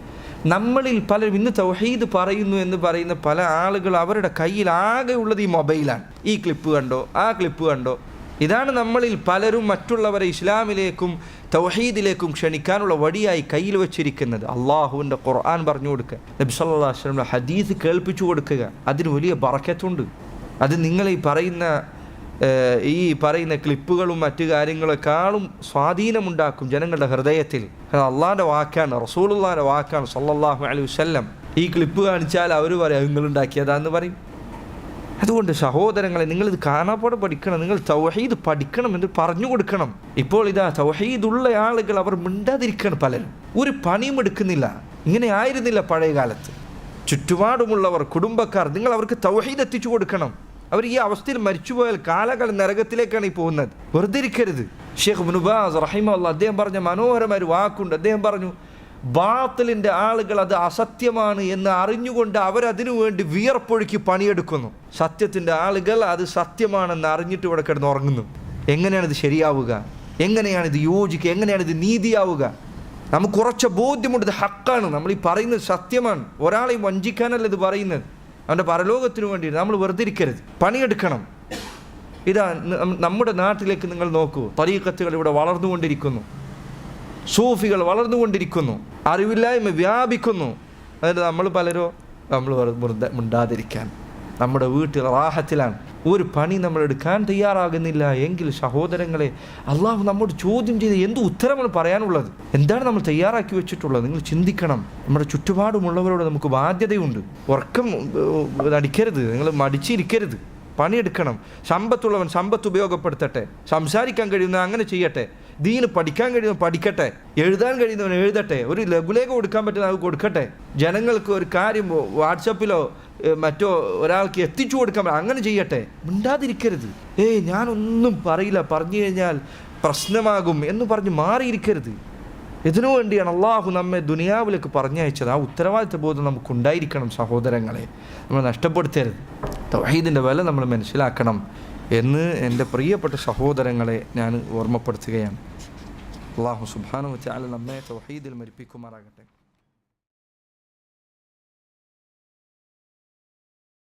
നമ്മളിൽ പലരും ഇന്ന് തൗഹീദ് പറയുന്നു എന്ന് പറയുന്ന പല ആളുകൾ അവരുടെ കയ്യിൽ ആകെ ഉള്ളത് ഈ മൊബൈലാണ്. ഈ ക്ലിപ്പ് കണ്ടോ, ആ ക്ലിപ്പ് കണ്ടോ. ഇതാണ് നമ്മളിൽ പലരും മറ്റുള്ളവരെ ഇസ്ലാമിലേക്കും തൗഹീദിലേക്കും ക്ഷണിക്കാനുള്ള വടിയായി കയ്യിൽ വെച്ചിരിക്കുന്നത്. അള്ളാഹുവിൻ്റെ ഖുർആൻ പറഞ്ഞു കൊടുക്കുക, നബി സല്ലല്ലാഹു അലൈഹി വസല്ലമയുടെ ഹദീസ് കേൾപ്പിച്ചു കൊടുക്കുക. അതിന് വലിയ ബറക്കത്തുണ്ട്. അത് നിങ്ങൾ ഈ പറയുന്ന ക്ലിപ്പുകളും മറ്റു കാര്യങ്ങളെക്കാളും സ്വാധീനമുണ്ടാക്കും ജനങ്ങളുടെ ഹൃദയത്തിൽ. അള്ളാഹിൻ്റെ വാക്കാണ്, റസൂലുള്ളാഹിൻ്റെ വാക്കാണ് സല്ലല്ലാഹു അലൈഹി വസല്ലം. ഈ ക്ലിപ്പ് കാണിച്ചാൽ അവർ പറയും നിങ്ങളുണ്ടാക്കിയതാന്ന് പറയും. അതുകൊണ്ട് സഹോദരങ്ങളെ, നിങ്ങളിത് കാണാപ്പാടെ പഠിക്കണം, നിങ്ങൾ തൗഹീദ് പഠിക്കണം എന്ന് പറഞ്ഞു കൊടുക്കണം. ഇപ്പോൾ ഇതാ തൗഹീദുള്ള ആളുകൾ അവർ മിണ്ടാതിരിക്കണം. പലരും ഒരു പണിയും എടുക്കുന്നില്ല. ഇങ്ങനെ ആയിരുന്നില്ല പഴയ കാലത്ത്. ചുറ്റുപാടുമുള്ളവർ, കുടുംബക്കാർ, നിങ്ങൾ അവർക്ക് തൗഹീദ് എത്തിച്ചു കൊടുക്കണം. അവർ ഈ അവസ്ഥയിൽ മരിച്ചുപോയാൽ കാലകാലം നരകത്തിലേക്കാണ് ഈ പോകുന്നത്. വെറുതെ ഇരിക്കരുത്. ഷെയ്ഖ് ഇബ്നു ബാസ് റഹിമഹുല്ലാഹ് അദ്ദേഹം പറഞ്ഞ മനോഹരമായ ഒരു വാക്കുണ്ട്. അദ്ദേഹം പറഞ്ഞു, ബാത്തിലിൻ്റെ ആളുകൾ അത് അസത്യമാണ് എന്ന് അറിഞ്ഞുകൊണ്ട് അവരതിനു വേണ്ടി വിയർപ്പൊഴുക്കി പണിയെടുക്കുന്നു. സത്യത്തിൻ്റെ ആളുകൾ അത് സത്യമാണെന്ന് അറിഞ്ഞിട്ട് ഇവിടെ കിടന്ന് ഉറങ്ങുന്നു. എങ്ങനെയാണിത് ശരിയാവുക? എങ്ങനെയാണിത് യോജിക്കുക? എങ്ങനെയാണിത് നീതിയാവുക? നമുക്ക് കുറച്ച് ബോധ്യമുണ്ട് ഇത് ഹക്കാണ്, നമ്മൾ ഈ പറയുന്നത് സത്യമാണ്. ഒരാളെയും വഞ്ചിക്കാനല്ല ഇത് പറയുന്നത്, അവൻ്റെ പരലോകത്തിനു വേണ്ടി. നമ്മൾ വെറുതെ ഇരിക്കരുത്, പണിയെടുക്കണം. ഇതാ നമ്മുടെ നാട്ടിലേക്ക് നിങ്ങൾ നോക്കൂ, തരീഖത്തുകൾ ഇവിടെ വളർന്നുകൊണ്ടിരിക്കുന്നു, സൂഫികൾ വളർന്നുകൊണ്ടിരിക്കുന്നു, അറിവില്ലായ്മ വ്യാപിക്കുന്നു. അതിന് നമ്മൾ മിണ്ടാതിരിക്കാൻ, നമ്മുടെ വീട്ടിൽ റാഹത്തിലാണ്. ഒരു പണി നമ്മൾ എടുക്കാൻ തയ്യാറാകുന്നില്ല എങ്കിൽ സഹോദരങ്ങളെ, അള്ളാഹു നമ്മോട് ചോദ്യം ചെയ്ത് എന്ത് ഉത്തരമാണ് പറയാനുള്ളത്? എന്താണ് നമ്മൾ തയ്യാറാക്കി വെച്ചിട്ടുള്ളത്? നിങ്ങൾ ചിന്തിക്കണം. നമ്മുടെ ചുറ്റുപാടുമുള്ളവരോട് നമുക്ക് ബാധ്യതയുണ്ട്. ഉറക്കം നടിക്കരുത്, നിങ്ങൾ മടിച്ചിരിക്കരുത്, പണിയെടുക്കണം. സമ്പത്തുള്ളവൻ സമ്പത്ത് ഉപയോഗപ്പെടുത്തട്ടെ, സംസാരിക്കാൻ കഴിയുന്ന അങ്ങനെ ചെയ്യട്ടെ, ദീന് പഠിക്കാൻ കഴിയുന്നവൻ പഠിക്കട്ടെ, എഴുതാൻ കഴിയുന്നവൻ എഴുതട്ടെ, ഒരു ലഘുലേഖ കൊടുക്കാൻ പറ്റുന്ന അത് കൊടുക്കട്ടെ, ജനങ്ങൾക്ക് ഒരു കാര്യം വാട്സപ്പിലോ മറ്റോ ഒരാൾക്ക് എത്തിച്ചു കൊടുക്കാൻ അങ്ങനെ ചെയ്യട്ടെ. മിണ്ടാതിരിക്കരുത്. ഞാനൊന്നും പറയില്ല, പറഞ്ഞു കഴിഞ്ഞാൽ പ്രശ്നമാകും എന്ന് പറഞ്ഞ് മാറിയിരിക്കരുത്. ഇതിനു വേണ്ടിയാണ് അള്ളാഹു നമ്മെ ദുനിയാവിലേക്ക് പറഞ്ഞയച്ചത്. ആ ഉത്തരവാദിത്ത ബോധം നമുക്കുണ്ടായിരിക്കണം സഹോദരങ്ങളെ. നമ്മൾ നഷ്ടപ്പെടുത്തരുത്. തൗഹീദിൻ്റെ വില നമ്മൾ മനസ്സിലാക്കണം എന്ന് എൻ്റെ പ്രിയപ്പെട്ട സഹോദരങ്ങളെ ഞാൻ ഓർമ്മപ്പെടുത്തുകയാണ്. അള്ളാഹു സുബ്ഹാനഹു വ തആല നമ്മെ തൗഹീദിൽ മരിപ്പിക്കുമാറാകട്ടെ.